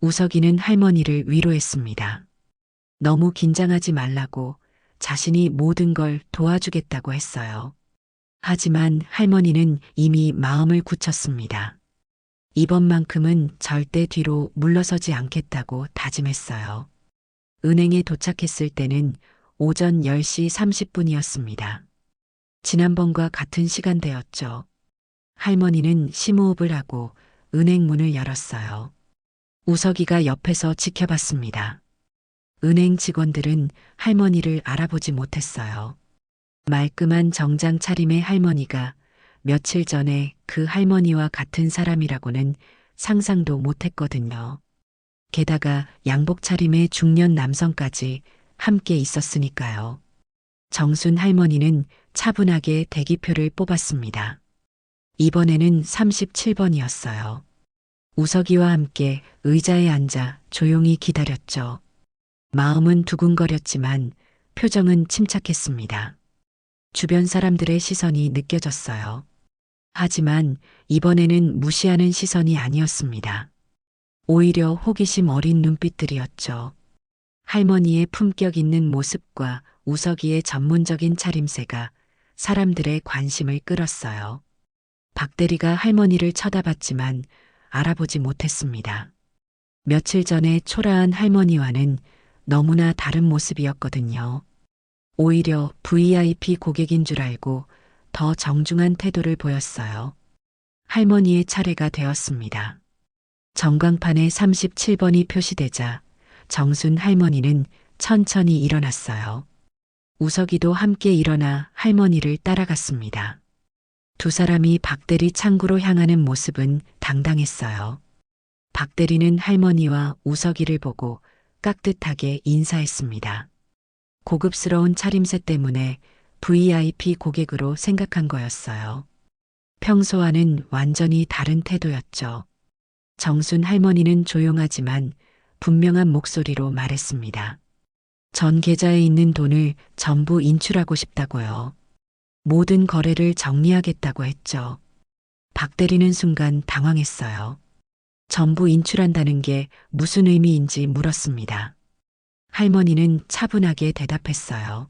우석이는 할머니를 위로했습니다. 너무 긴장하지 말라고, 자신이 모든 걸 도와주겠다고 했어요. 하지만 할머니는 이미 마음을 굳혔습니다. 이번만큼은 절대 뒤로 물러서지 않겠다고 다짐했어요. 은행에 도착했을 때는 오전 10시 30분이었습니다. 지난번과 같은 시간대였죠. 할머니는 심호흡을 하고 은행 문을 열었어요. 우석이가 옆에서 지켜봤습니다. 은행 직원들은 할머니를 알아보지 못했어요. 말끔한 정장 차림의 할머니가 며칠 전에 그 할머니와 같은 사람이라고는 상상도 못했거든요. 게다가 양복 차림의 중년 남성까지 함께 있었으니까요. 정순 할머니는 차분하게 대기표를 뽑았습니다. 이번에는 37번이었어요. 우석이와 함께 의자에 앉아 조용히 기다렸죠. 마음은 두근거렸지만 표정은 침착했습니다. 주변 사람들의 시선이 느껴졌어요. 하지만 이번에는 무시하는 시선이 아니었습니다. 오히려 호기심 어린 눈빛들이었죠. 할머니의 품격 있는 모습과 우석이의 전문적인 차림새가 사람들의 관심을 끌었어요. 박대리가 할머니를 쳐다봤지만 알아보지 못했습니다. 며칠 전에 초라한 할머니와는 너무나 다른 모습이었거든요. 오히려 VIP 고객인 줄 알고 더 정중한 태도를 보였어요. 할머니의 차례가 되었습니다. 전광판에 37번이 표시되자 정순 할머니는 천천히 일어났어요. 우석이도 함께 일어나 할머니를 따라갔습니다. 두 사람이 박대리 창구로 향하는 모습은 당당했어요. 박대리는 할머니와 우석이를 보고 깍듯하게 인사했습니다. 고급스러운 차림새 때문에 VIP 고객으로 생각한 거였어요. 평소와는 완전히 다른 태도였죠. 정순 할머니는 조용하지만 분명한 목소리로 말했습니다. 전 계좌에 있는 돈을 전부 인출하고 싶다고요. 모든 거래를 정리하겠다고 했죠. 박대리는 순간 당황했어요. 전부 인출한다는 게 무슨 의미인지 물었습니다. 할머니는 차분하게 대답했어요.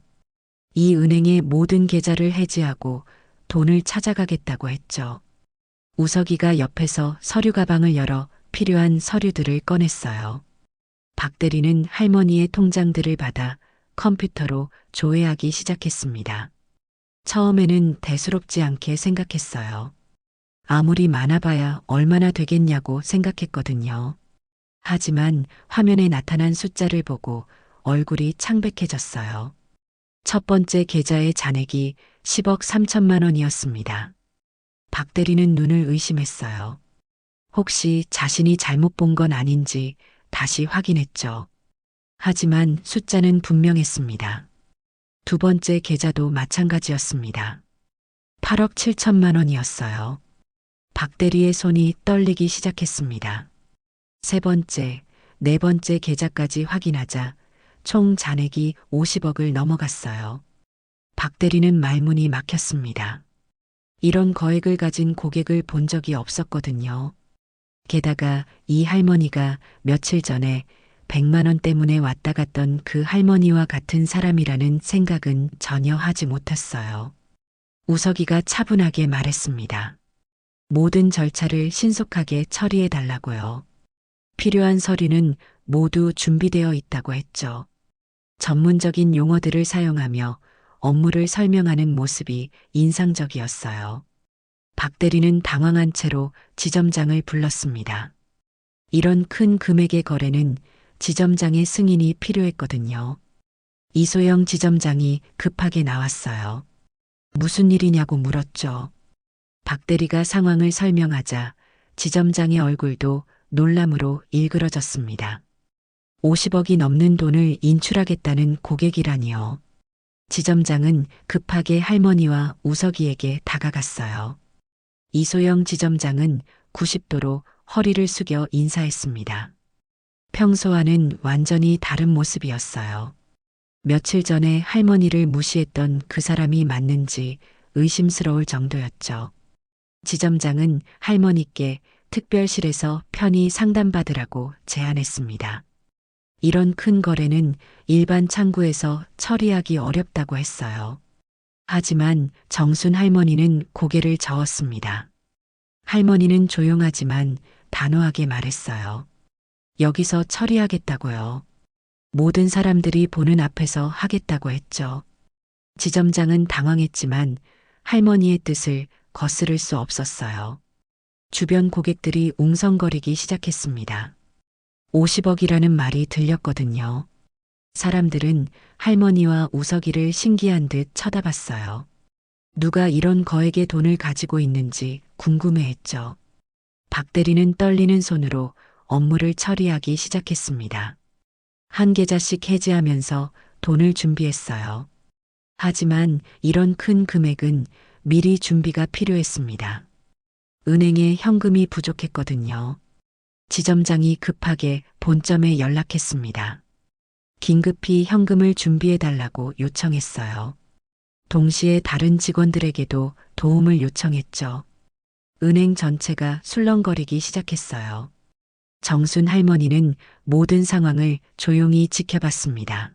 이 은행의 모든 계좌를 해지하고 돈을 찾아가겠다고 했죠. 우석이가 옆에서 서류 가방을 열어 필요한 서류들을 꺼냈어요. 박대리는 할머니의 통장들을 받아 컴퓨터로 조회하기 시작했습니다. 처음에는 대수롭지 않게 생각했어요. 아무리 많아봐야 얼마나 되겠냐고 생각했거든요. 하지만 화면에 나타난 숫자를 보고 얼굴이 창백해졌어요. 첫 번째 계좌의 잔액이 10억 3천만 원이었습니다. 박대리는 눈을 의심했어요. 혹시 자신이 잘못 본 건 아닌지 다시 확인했죠. 하지만 숫자는 분명했습니다. 두 번째 계좌도 마찬가지였습니다. 8억 7천만 원이었어요. 박대리의 손이 떨리기 시작했습니다. 세 번째, 네 번째 계좌까지 확인하자 총 잔액이 50억을 넘어갔어요. 박대리는 말문이 막혔습니다. 이런 거액을 가진 고객을 본 적이 없었거든요. 게다가 이 할머니가 며칠 전에 100만 원 때문에 왔다 갔던 그 할머니와 같은 사람이라는 생각은 전혀 하지 못했어요. 우석이가 차분하게 말했습니다. 모든 절차를 신속하게 처리해 달라고요. 필요한 서류는 모두 준비되어 있다고 했죠. 전문적인 용어들을 사용하며 업무를 설명하는 모습이 인상적이었어요. 박대리는 당황한 채로 지점장을 불렀습니다. 이런 큰 금액의 거래는 지점장의 승인이 필요했거든요. 이소영 지점장이 급하게 나왔어요. 무슨 일이냐고 물었죠. 박대리가 상황을 설명하자 지점장의 얼굴도 놀람으로 일그러졌습니다. 50억이 넘는 돈을 인출하겠다는 고객이라니요. 지점장은 급하게 할머니와 우석이에게 다가갔어요. 이소영 지점장은 90도로 허리를 숙여 인사했습니다. 평소와는 완전히 다른 모습이었어요. 며칠 전에 할머니를 무시했던 그 사람이 맞는지 의심스러울 정도였죠. 지점장은 할머니께 특별실에서 편히 상담받으라고 제안했습니다. 이런 큰 거래는 일반 창구에서 처리하기 어렵다고 했어요. 하지만 정순 할머니는 고개를 저었습니다. 할머니는 조용하지만 단호하게 말했어요. 여기서 처리하겠다고요. 모든 사람들이 보는 앞에서 하겠다고 했죠. 지점장은 당황했지만 할머니의 뜻을 거스를 수 없었어요. 주변 고객들이 웅성거리기 시작했습니다. 50억이라는 말이 들렸거든요. 사람들은 할머니와 우석이를 신기한 듯 쳐다봤어요. 누가 이런 거액의 돈을 가지고 있는지 궁금해했죠. 박 대리는 떨리는 손으로 업무를 처리하기 시작했습니다. 한 계좌씩 해지하면서 돈을 준비했어요. 하지만 이런 큰 금액은 미리 준비가 필요했습니다. 은행에 현금이 부족했거든요. 지점장이 급하게 본점에 연락했습니다. 긴급히 현금을 준비해달라고 요청했어요. 동시에 다른 직원들에게도 도움을 요청했죠. 은행 전체가 술렁거리기 시작했어요. 정순 할머니는 모든 상황을 조용히 지켜봤습니다.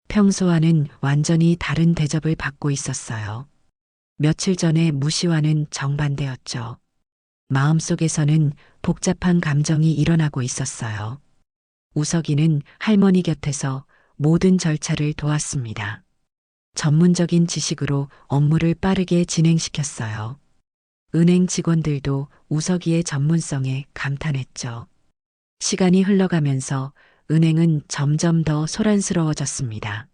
평소와는 완전히 다른 대접을 받고 있었어요. 며칠 전에 무시와는 정반대였죠. 마음속에서는 복잡한 감정이 일어나고 있었어요. 우석이는 할머니 곁에서 모든 절차를 도왔습니다. 전문적인 지식으로 업무를 빠르게 진행시켰어요. 은행 직원들도 우석이의 전문성에 감탄했죠. 시간이 흘러가면서 은행은 점점 더 소란스러워졌습니다.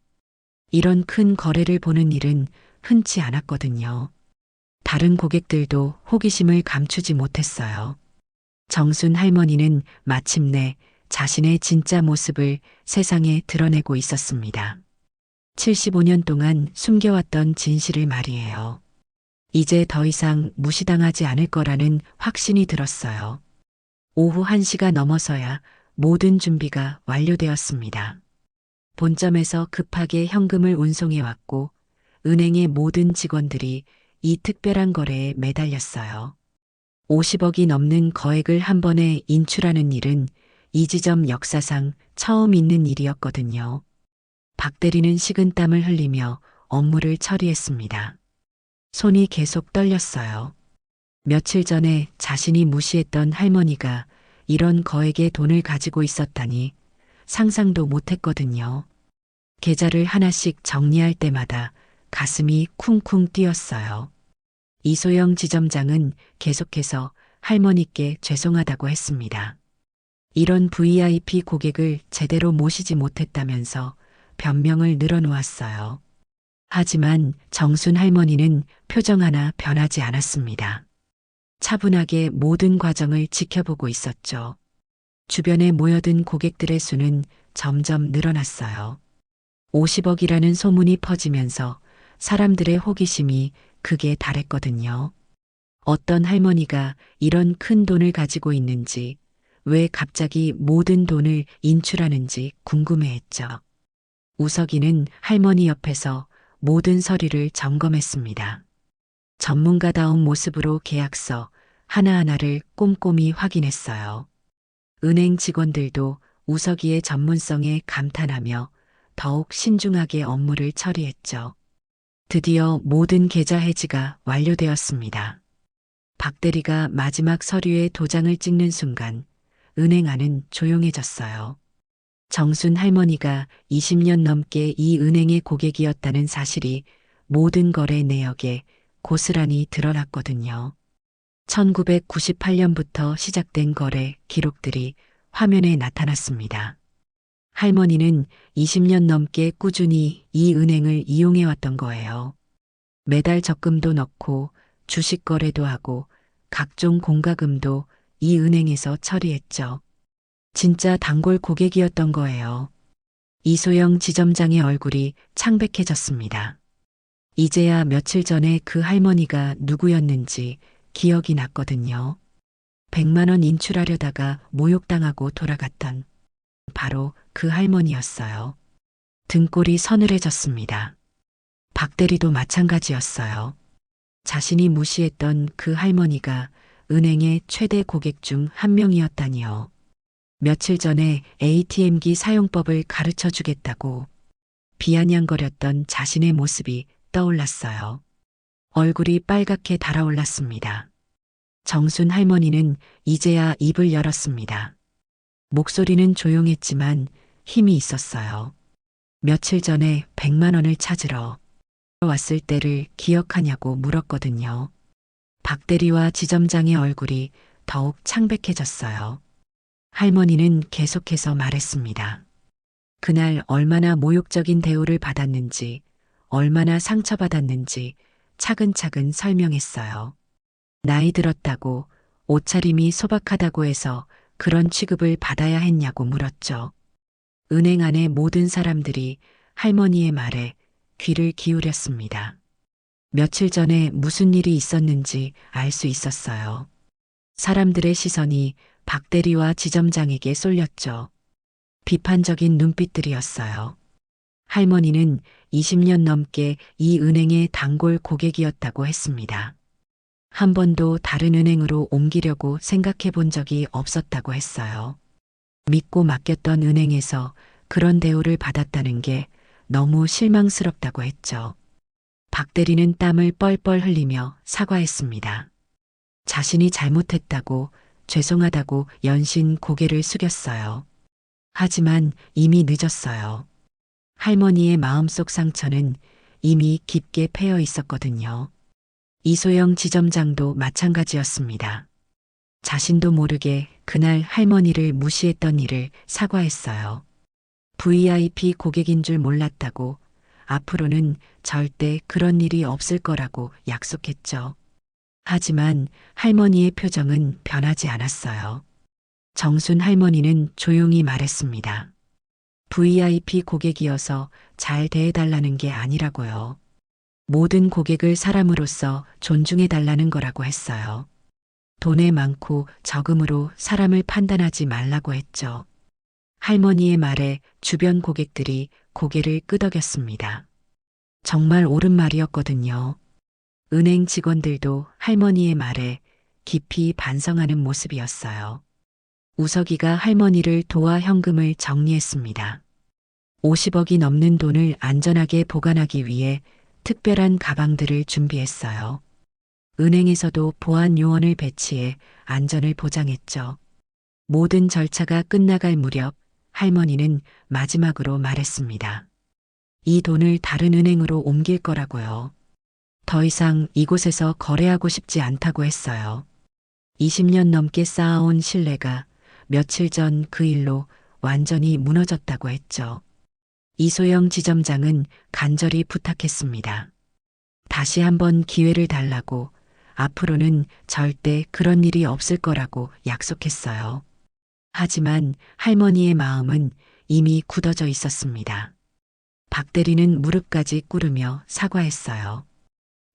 이런 큰 거래를 보는 일은 흔치 않았거든요. 다른 고객들도 호기심을 감추지 못했어요. 정순 할머니는 마침내 자신의 진짜 모습을 세상에 드러내고 있었습니다. 75년 동안 숨겨왔던 진실을 말이에요. 이제 더 이상 무시당하지 않을 거라는 확신이 들었어요. 오후 1시가 넘어서야 모든 준비가 완료되었습니다. 본점에서 급하게 현금을 운송해 왔고 은행의 모든 직원들이 이 특별한 거래에 매달렸어요. 50억이 넘는 거액을 한 번에 인출하는 일은 이 지점 역사상 처음 있는 일이었거든요. 박 대리는 식은땀을 흘리며 업무를 처리했습니다. 손이 계속 떨렸어요. 며칠 전에 자신이 무시했던 할머니가 이런 거액의 돈을 가지고 있었다니 상상도 못했거든요. 계좌를 하나씩 정리할 때마다 가슴이 쿵쿵 뛰었어요. 이소영 지점장은 계속해서 할머니께 죄송하다고 했습니다. 이런 VIP 고객을 제대로 모시지 못했다면서 변명을 늘어놓았어요. 하지만 정순 할머니는 표정 하나 변하지 않았습니다. 차분하게 모든 과정을 지켜보고 있었죠. 주변에 모여든 고객들의 수는 점점 늘어났어요. 50억이라는 소문이 퍼지면서 사람들의 호기심이 극에 달했거든요. 어떤 할머니가 이런 큰 돈을 가지고 있는지, 왜 갑자기 모든 돈을 인출하는지 궁금해했죠. 우석이는 할머니 옆에서 모든 서류를 점검했습니다. 전문가다운 모습으로 계약서 하나하나를 꼼꼼히 확인했어요. 은행 직원들도 우석이의 전문성에 감탄하며 더욱 신중하게 업무를 처리했죠. 드디어 모든 계좌 해지가 완료되었습니다. 박 대리가 마지막 서류에 도장을 찍는 순간 은행 안은 조용해졌어요. 정순 할머니가 20년 넘게 이 은행의 고객이었다는 사실이 모든 거래 내역에 고스란히 드러났거든요. 1998년부터 시작된 거래 기록들이 화면에 나타났습니다. 할머니는 20년 넘게 꾸준히 이 은행을 이용해 왔던 거예요. 매달 적금도 넣고 주식 거래도 하고 각종 공과금도 이 은행에서 처리했죠. 진짜 단골 고객이었던 거예요. 이소영 지점장의 얼굴이 창백해졌습니다. 이제야 며칠 전에 그 할머니가 누구였는지 기억이 났거든요. 100만 원 인출하려다가 모욕당하고 돌아갔던 바로 그 할머니였어요. 등골이 서늘해졌습니다. 박 대리도 마찬가지였어요. 자신이 무시했던 그 할머니가 은행의 최대 고객 중 한 명이었다니요. 며칠 전에 ATM기 사용법을 가르쳐 주겠다고 비아냥거렸던 자신의 모습이 떠올랐어요. 얼굴이 빨갛게 달아올랐습니다. 정순 할머니는 이제야 입을 열었습니다. 목소리는 조용했지만 힘이 있었어요. 며칠 전에 100만 원을 찾으러 왔을 때를 기억하냐고 물었거든요. 박 대리와 지점장의 얼굴이 더욱 창백해졌어요. 할머니는 계속해서 말했습니다. 그날 얼마나 모욕적인 대우를 받았는지, 얼마나 상처받았는지 차근차근 설명했어요. 나이 들었다고, 옷차림이 소박하다고 해서 그런 취급을 받아야 했냐고 물었죠. 은행 안의 모든 사람들이 할머니의 말에 귀를 기울였습니다. 며칠 전에 무슨 일이 있었는지 알 수 있었어요. 사람들의 시선이 박 대리와 지점장에게 쏠렸죠. 비판적인 눈빛들이었어요. 할머니는 20년 넘게 이 은행의 단골 고객이었다고 했습니다. 한 번도 다른 은행으로 옮기려고 생각해 본 적이 없었다고 했어요. 믿고 맡겼던 은행에서 그런 대우를 받았다는 게 너무 실망스럽다고 했죠. 박 대리는 땀을 뻘뻘 흘리며 사과했습니다. 자신이 잘못했다고, 죄송하다고 연신 고개를 숙였어요. 하지만 이미 늦었어요. 할머니의 마음속 상처는 이미 깊게 패여 있었거든요. 이소영 지점장도 마찬가지였습니다. 자신도 모르게 그날 할머니를 무시했던 일을 사과했어요. VIP 고객인 줄 몰랐다고, 앞으로는 절대 그런 일이 없을 거라고 약속했죠. 하지만 할머니의 표정은 변하지 않았어요. 정순 할머니는 조용히 말했습니다. VIP 고객이어서 잘 대해달라는 게 아니라고요. 모든 고객을 사람으로서 존중해달라는 거라고 했어요. 돈에 많고 적음으로 사람을 판단하지 말라고 했죠. 할머니의 말에 주변 고객들이 고개를 끄덕였습니다. 정말 옳은 말이었거든요. 은행 직원들도 할머니의 말에 깊이 반성하는 모습이었어요. 우석이가 할머니를 도와 현금을 정리했습니다. 50억이 넘는 돈을 안전하게 보관하기 위해 특별한 가방들을 준비했어요. 은행에서도 보안 요원을 배치해 안전을 보장했죠. 모든 절차가 끝나갈 무렵 할머니는 마지막으로 말했습니다. 이 돈을 다른 은행으로 옮길 거라고요. 더 이상 이곳에서 거래하고 싶지 않다고 했어요. 20년 넘게 쌓아온 신뢰가 며칠 전 그 일로 완전히 무너졌다고 했죠. 이소영 지점장은 간절히 부탁했습니다. 다시 한번 기회를 달라고, 앞으로는 절대 그런 일이 없을 거라고 약속했어요. 하지만 할머니의 마음은 이미 굳어져 있었습니다. 박 대리는 무릎까지 꿇으며 사과했어요.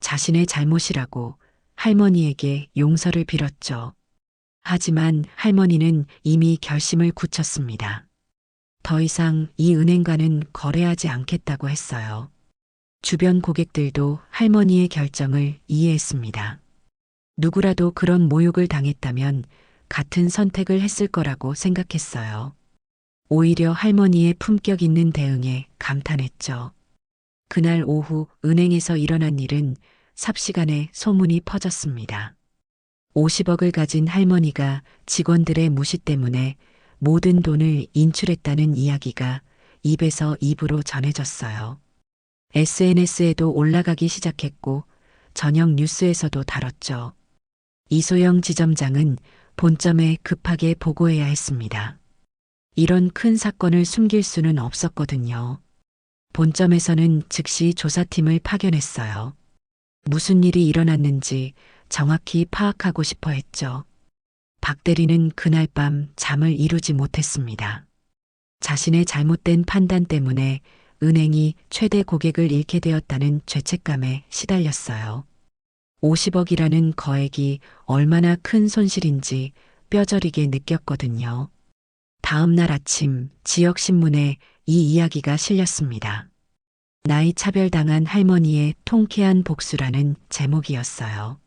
자신의 잘못이라고 할머니에게 용서를 빌었죠. 하지만 할머니는 이미 결심을 굳혔습니다. 더 이상 이 은행과는 거래하지 않겠다고 했어요. 주변 고객들도 할머니의 결정을 이해했습니다. 누구라도 그런 모욕을 당했다면 같은 선택을 했을 거라고 생각했어요. 오히려 할머니의 품격 있는 대응에 감탄했죠. 그날 오후 은행에서 일어난 일은 삽시간에 소문이 퍼졌습니다. 50억을 가진 할머니가 직원들의 무시 때문에 모든 돈을 인출했다는 이야기가 입에서 입으로 전해졌어요. SNS에도 올라가기 시작했고 저녁 뉴스에서도 다뤘죠. 이소영 지점장은 본점에 급하게 보고해야 했습니다. 이런 큰 사건을 숨길 수는 없었거든요. 본점에서는 즉시 조사팀을 파견했어요. 무슨 일이 일어났는지 정확히 파악하고 싶어 했죠. 박 대리는 그날 밤 잠을 이루지 못했습니다. 자신의 잘못된 판단 때문에 은행이 최대 고객을 잃게 되었다는 죄책감에 시달렸어요. 50억이라는 거액이 얼마나 큰 손실인지 뼈저리게 느꼈거든요. 다음 날 아침 지역신문에 이 이야기가 실렸습니다. 나이 차별당한 할머니의 통쾌한 복수라는 제목이었어요.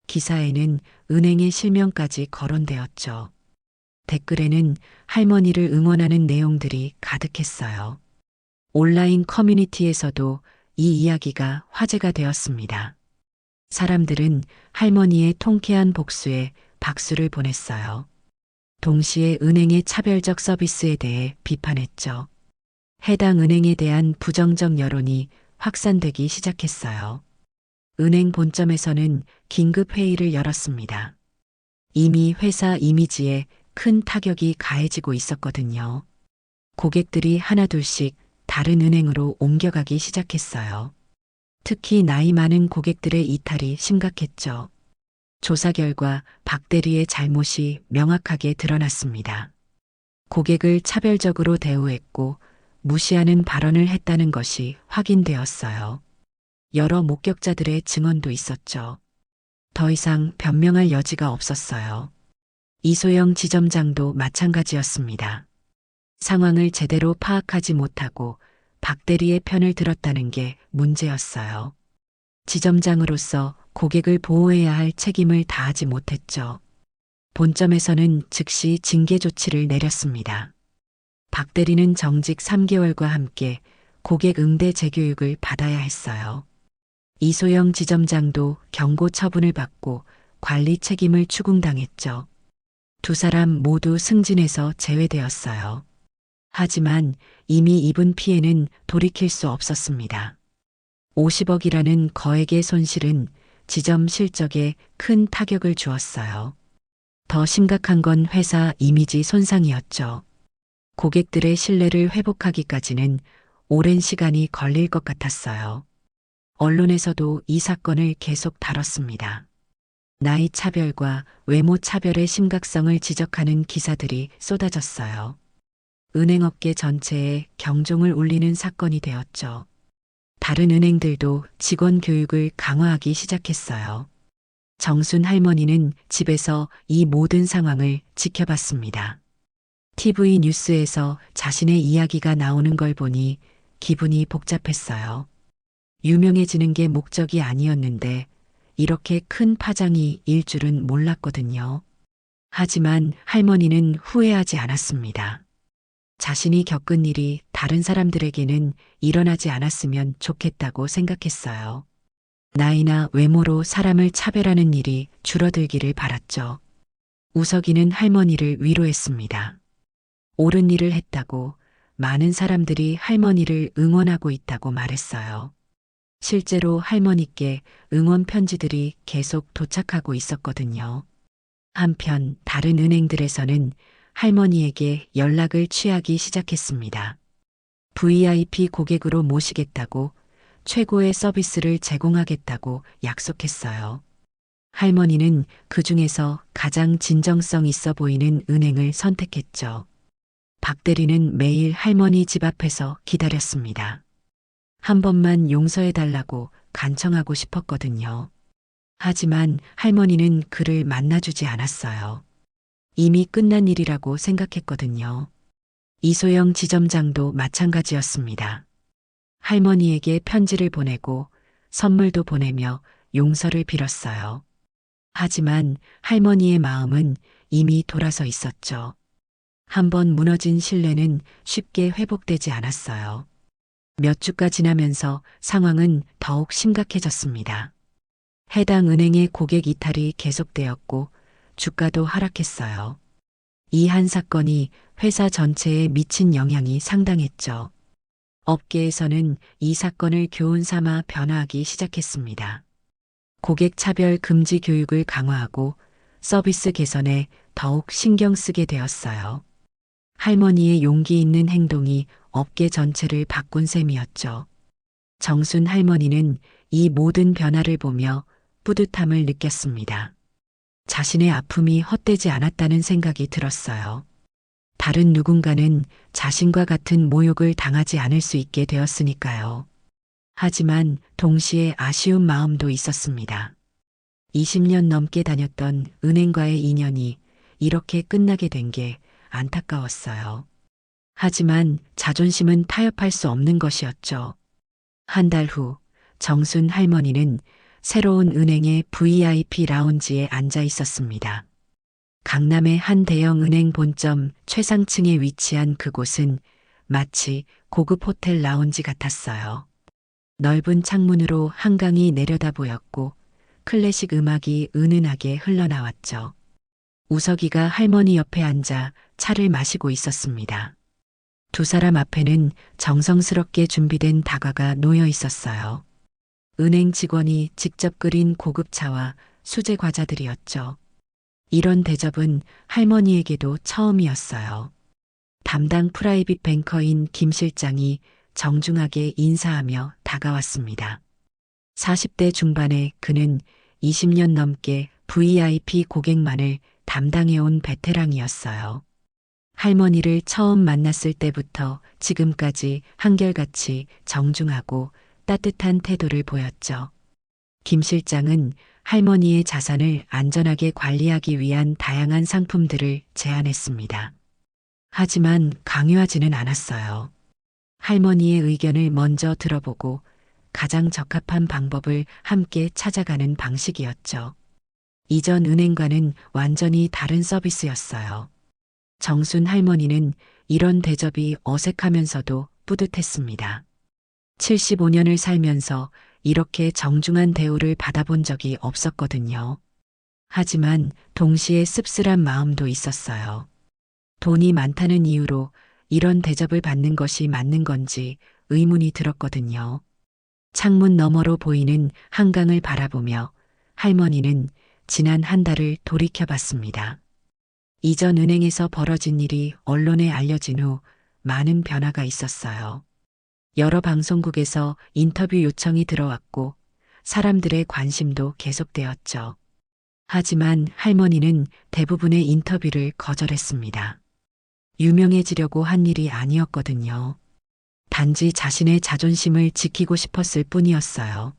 기사에는 은행의 실명까지 거론되었죠. 댓글에는 할머니를 응원하는 내용들이 가득했어요. 온라인 커뮤니티에서도 이 이야기가 화제가 되었습니다. 사람들은 할머니의 통쾌한 복수에 박수를 보냈어요. 동시에 은행의 차별적 서비스에 대해 비판했죠. 해당 은행에 대한 부정적 여론이 확산되기 시작했어요. 은행 본점에서는 긴급 회의를 열었습니다. 이미 회사 이미지에 큰 타격이 가해지고 있었거든요. 고객들이 하나둘씩 다른 은행으로 옮겨가기 시작했어요. 특히 나이 많은 고객들의 이탈이 심각했죠. 조사 결과 박 대리의 잘못이 명확하게 드러났습니다. 고객을 차별적으로 대우했고 무시하는 발언을 했다는 것이 확인되었어요. 여러 목격자들의 증언도 있었죠. 더 이상 변명할 여지가 없었어요. 이소영 지점장도 마찬가지였습니다. 상황을 제대로 파악하지 못하고 박 대리의 편을 들었다는 게 문제였어요. 지점장으로서 고객을 보호해야 할 책임을 다하지 못했죠. 본점에서는 즉시 징계 조치를 내렸습니다. 박 대리는 정직 3개월과 함께 고객 응대 재교육을 받아야 했어요. 이소영 지점장도 경고 처분을 받고 관리 책임을 추궁당했죠. 두 사람 모두 승진해서 제외되었어요. 하지만 이미 입은 피해는 돌이킬 수 없었습니다. 50억이라는 거액의 손실은 지점 실적에 큰 타격을 주었어요. 더 심각한 건 회사 이미지 손상이었죠. 고객들의 신뢰를 회복하기까지는 오랜 시간이 걸릴 것 같았어요. 언론에서도 이 사건을 계속 다뤘습니다. 나이 차별과 외모 차별의 심각성을 지적하는 기사들이 쏟아졌어요. 은행업계 전체에 경종을 울리는 사건이 되었죠. 다른 은행들도 직원 교육을 강화하기 시작했어요. 정순 할머니는 집에서 이 모든 상황을 지켜봤습니다. TV 뉴스에서 자신의 이야기가 나오는 걸 보니 기분이 복잡했어요. 유명해지는 게 목적이 아니었는데 이렇게 큰 파장이 일 줄은 몰랐거든요. 하지만 할머니는 후회하지 않았습니다. 자신이 겪은 일이 다른 사람들에게는 일어나지 않았으면 좋겠다고 생각했어요. 나이나 외모로 사람을 차별하는 일이 줄어들기를 바랐죠. 우석이는 할머니를 위로했습니다. 옳은 일을 했다고 많은 사람들이 할머니를 응원하고 있다고 말했어요. 실제로 할머니께 응원 편지들이 계속 도착하고 있었거든요. 한편 다른 은행들에서는 할머니에게 연락을 취하기 시작했습니다. VIP 고객으로 모시겠다고 최고의 서비스를 제공하겠다고 약속했어요. 할머니는 그 중에서 가장 진정성 있어 보이는 은행을 선택했죠. 박 대리는 매일 할머니 집 앞에서 기다렸습니다. 한 번만 용서해달라고 간청하고 싶었거든요. 하지만 할머니는 그를 만나주지 않았어요. 이미 끝난 일이라고 생각했거든요. 이소영 지점장도 마찬가지였습니다. 할머니에게 편지를 보내고 선물도 보내며 용서를 빌었어요. 하지만 할머니의 마음은 이미 돌아서 있었죠. 한번 무너진 신뢰는 쉽게 회복되지 않았어요. 몇 주가 지나면서 상황은 더욱 심각해졌습니다. 해당 은행의 고객 이탈이 계속되었고 주가도 하락했어요. 이 한 사건이 회사 전체에 미친 영향이 상당했죠. 업계에서는 이 사건을 교훈 삼아 변화하기 시작했습니다. 고객 차별 금지 교육을 강화하고 서비스 개선에 더욱 신경 쓰게 되었어요. 할머니의 용기 있는 행동이 업계 전체를 바꾼 셈이었죠. 정순 할머니는 이 모든 변화를 보며 뿌듯함을 느꼈습니다. 자신의 아픔이 헛되지 않았다는 생각이 들었어요. 다른 누군가는 자신과 같은 모욕을 당하지 않을 수 있게 되었으니까요. 하지만 동시에 아쉬운 마음도 있었습니다. 20년 넘게 다녔던 은행과의 인연이 이렇게 끝나게 된 게 안타까웠어요. 하지만 자존심은 타협할 수 없는 것이었죠. 한 달 후 정순 할머니는 새로운 은행의 VIP 라운지에 앉아 있었습니다. 강남의 한 대형 은행 본점 최상층에 위치한 그곳은 마치 고급 호텔 라운지 같았어요. 넓은 창문으로 한강이 내려다 보였고 클래식 음악이 은은하게 흘러나왔죠. 우석이가 할머니 옆에 앉아 차를 마시고 있었습니다. 두 사람 앞에는 정성스럽게 준비된 다과가 놓여 있었어요. 은행 직원이 직접 끓인 고급차와 수제 과자들이었죠. 이런 대접은 할머니에게도 처음이었어요. 담당 프라이빗 뱅커인 김 실장이 정중하게 인사하며 다가왔습니다. 40대 중반의 그는 20년 넘게 VIP 고객만을 담당해온 베테랑이었어요. 할머니를 처음 만났을 때부터 지금까지 한결같이 정중하고 따뜻한 태도를 보였죠. 김 실장은 할머니의 자산을 안전하게 관리하기 위한 다양한 상품들을 제안했습니다. 하지만 강요하지는 않았어요. 할머니의 의견을 먼저 들어보고 가장 적합한 방법을 함께 찾아가는 방식이었죠. 이전 은행과는 완전히 다른 서비스였어요. 정순 할머니는 이런 대접이 어색하면서도 뿌듯했습니다. 75년을 살면서 이렇게 정중한 대우를 받아본 적이 없었거든요. 하지만 동시에 씁쓸한 마음도 있었어요. 돈이 많다는 이유로 이런 대접을 받는 것이 맞는 건지 의문이 들었거든요. 창문 너머로 보이는 한강을 바라보며 할머니는 지난 한 달을 돌이켜봤습니다. 이전 은행에서 벌어진 일이 언론에 알려진 후 많은 변화가 있었어요. 여러 방송국에서 인터뷰 요청이 들어왔고 사람들의 관심도 계속되었죠. 하지만 할머니는 대부분의 인터뷰를 거절했습니다. 유명해지려고 한 일이 아니었거든요. 단지 자신의 자존심을 지키고 싶었을 뿐이었어요.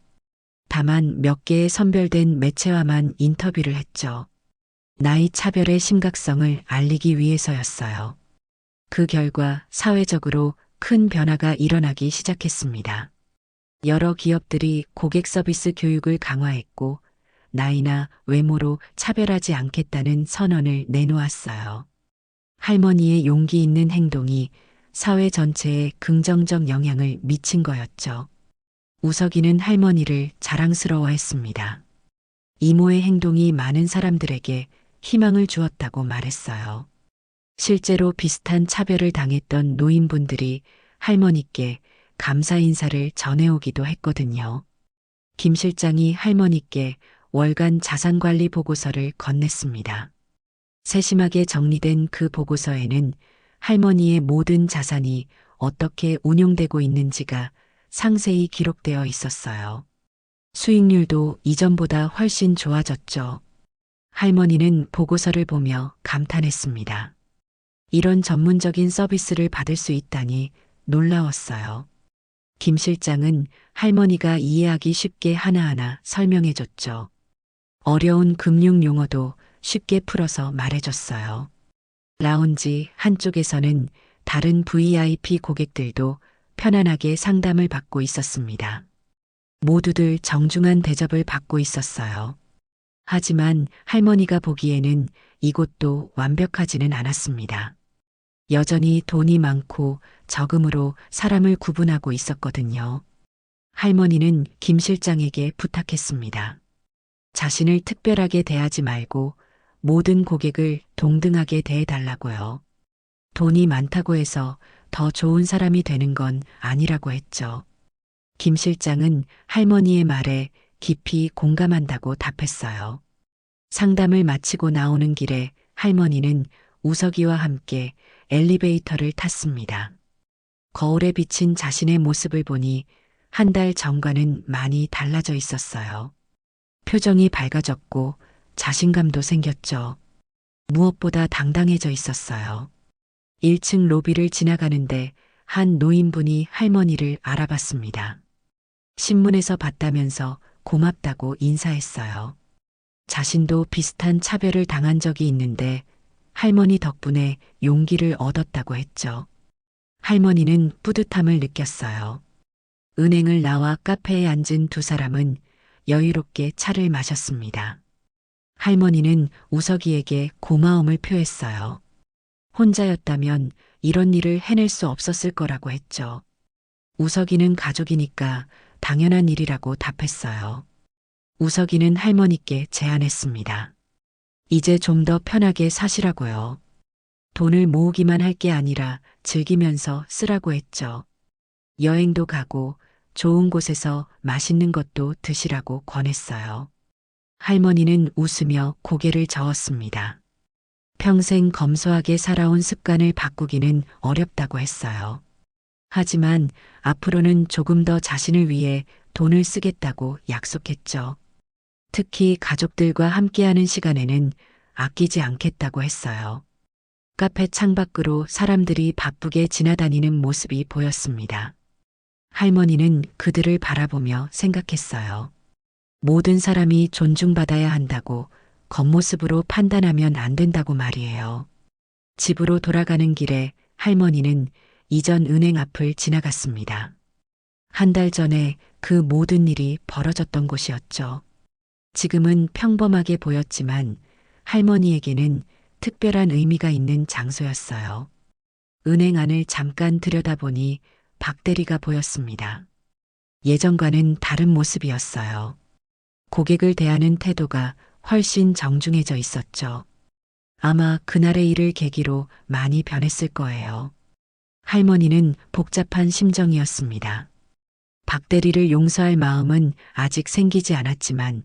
다만 몇 개의 선별된 매체와만 인터뷰를 했죠. 나이 차별의 심각성을 알리기 위해서였어요. 그 결과 사회적으로 큰 변화가 일어나기 시작했습니다. 여러 기업들이 고객 서비스 교육을 강화했고 나이나 외모로 차별하지 않겠다는 선언을 내놓았어요. 할머니의 용기 있는 행동이 사회 전체에 긍정적 영향을 미친 거였죠. 우석이는 할머니를 자랑스러워했습니다. 이모의 행동이 많은 사람들에게 희망을 주었다고 말했어요. 실제로 비슷한 차별을 당했던 노인분들이 할머니께 감사 인사를 전해오기도 했거든요. 김 실장이 할머니께 월간 자산관리 보고서를 건넸습니다. 세심하게 정리된 그 보고서에는 할머니의 모든 자산이 어떻게 운용되고 있는지가 상세히 기록되어 있었어요. 수익률도 이전보다 훨씬 좋아졌죠. 할머니는 보고서를 보며 감탄했습니다. 이런 전문적인 서비스를 받을 수 있다니 놀라웠어요. 김 실장은 할머니가 이해하기 쉽게 하나하나 설명해 줬죠. 어려운 금융 용어도 쉽게 풀어서 말해줬어요. 라운지 한쪽에서는 다른 VIP 고객들도 편안하게 상담을 받고 있었습니다. 모두들 정중한 대접을 받고 있었어요. 하지만 할머니가 보기에는 이곳도 완벽하지는 않았습니다. 여전히 돈이 많고 적음으로 사람을 구분하고 있었거든요. 할머니는 김 실장에게 부탁했습니다. 자신을 특별하게 대하지 말고 모든 고객을 동등하게 대해달라고요. 돈이 많다고 해서 더 좋은 사람이 되는 건 아니라고 했죠. 김 실장은 할머니의 말에 깊이 공감한다고 답했어요. 상담을 마치고 나오는 길에 할머니는 우석이와 함께 엘리베이터를 탔습니다. 거울에 비친 자신의 모습을 보니 한 달 전과는 많이 달라져 있었어요. 표정이 밝아졌고 자신감도 생겼죠. 무엇보다 당당해져 있었어요. 1층 로비를 지나가는데 한 노인분이 할머니를 알아봤습니다. 신문에서 봤다면서 고맙다고 인사했어요. 자신도 비슷한 차별을 당한 적이 있는데 할머니 덕분에 용기를 얻었다고 했죠. 할머니는 뿌듯함을 느꼈어요. 은행을 나와 카페에 앉은 두 사람은 여유롭게 차를 마셨습니다. 할머니는 우석이에게 고마움을 표했어요. 혼자였다면 이런 일을 해낼 수 없었을 거라고 했죠. 우석이는 가족이니까 당연한 일이라고 답했어요. 우석이는 할머니께 제안했습니다. 이제 좀 더 편하게 사시라고요. 돈을 모으기만 할 게 아니라 즐기면서 쓰라고 했죠. 여행도 가고 좋은 곳에서 맛있는 것도 드시라고 권했어요. 할머니는 웃으며 고개를 저었습니다. 평생 검소하게 살아온 습관을 바꾸기는 어렵다고 했어요. 하지만 앞으로는 조금 더 자신을 위해 돈을 쓰겠다고 약속했죠. 특히 가족들과 함께하는 시간에는 아끼지 않겠다고 했어요. 카페 창밖으로 사람들이 바쁘게 지나다니는 모습이 보였습니다. 할머니는 그들을 바라보며 생각했어요. 모든 사람이 존중받아야 한다고 겉모습으로 판단하면 안 된다고 말이에요. 집으로 돌아가는 길에 할머니는 이전 은행 앞을 지나갔습니다. 한 달 전에 그 모든 일이 벌어졌던 곳이었죠. 지금은 평범하게 보였지만 할머니에게는 특별한 의미가 있는 장소였어요. 은행 안을 잠깐 들여다보니 박 대리가 보였습니다. 예전과는 다른 모습이었어요. 고객을 대하는 태도가 훨씬 정중해져 있었죠. 아마 그날의 일을 계기로 많이 변했을 거예요. 할머니는 복잡한 심정이었습니다. 박 대리를 용서할 마음은 아직 생기지 않았지만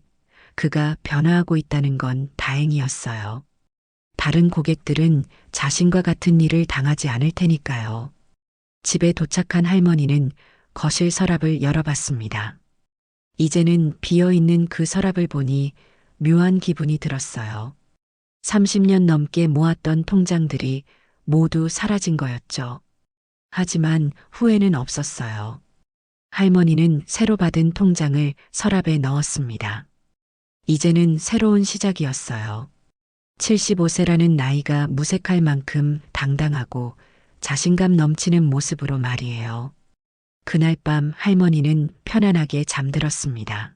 그가 변화하고 있다는 건 다행이었어요. 다른 고객들은 자신과 같은 일을 당하지 않을 테니까요. 집에 도착한 할머니는 거실 서랍을 열어봤습니다. 이제는 비어있는 그 서랍을 보니 묘한 기분이 들었어요. 30년 넘게 모았던 통장들이 모두 사라진 거였죠. 하지만 후회는 없었어요. 할머니는 새로 받은 통장을 서랍에 넣었습니다. 이제는 새로운 시작이었어요. 75세라는 나이가 무색할 만큼 당당하고 자신감 넘치는 모습으로 말이에요. 그날 밤 할머니는 편안하게 잠들었습니다.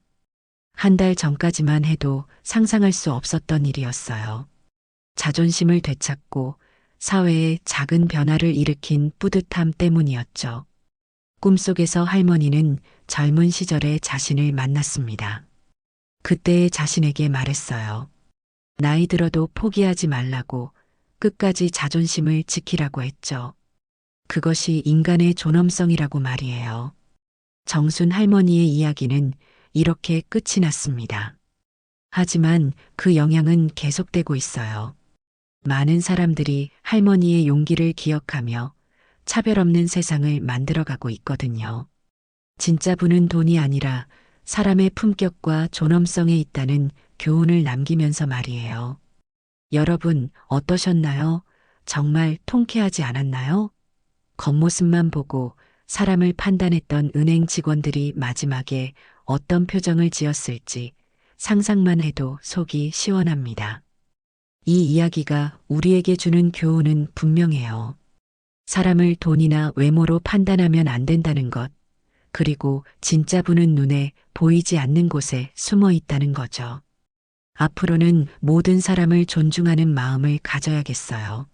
한 달 전까지만 해도 상상할 수 없었던 일이었어요. 자존심을 되찾고 사회에 작은 변화를 일으킨 뿌듯함 때문이었죠. 꿈속에서 할머니는 젊은 시절의 자신을 만났습니다. 그때의 자신에게 말했어요. 나이 들어도 포기하지 말라고, 끝까지 자존심을 지키라고 했죠. 그것이 인간의 존엄성이라고 말이에요. 정순 할머니의 이야기는 이렇게 끝이 났습니다. 하지만 그 영향은 계속되고 있어요. 많은 사람들이 할머니의 용기를 기억하며 차별 없는 세상을 만들어가고 있거든요. 진짜 부는 돈이 아니라 사람의 품격과 존엄성에 있다는 교훈을 남기면서 말이에요. 여러분 어떠셨나요? 정말 통쾌하지 않았나요? 겉모습만 보고 사람을 판단했던 은행 직원들이 마지막에 어떤 표정을 지었을지 상상만 해도 속이 시원합니다. 이 이야기가 우리에게 주는 교훈은 분명해요. 사람을 돈이나 외모로 판단하면 안 된다는 것, 그리고 진짜 부는 눈에 보이지 않는 곳에 숨어 있다는 거죠. 앞으로는 모든 사람을 존중하는 마음을 가져야겠어요.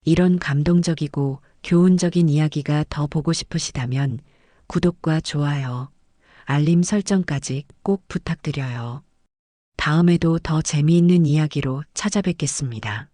이런 감동적이고 교훈적인 이야기가 더 보고 싶으시다면 구독과 좋아요, 알림 설정까지 꼭 부탁드려요. 다음에도 더 재미있는 이야기로 찾아뵙겠습니다.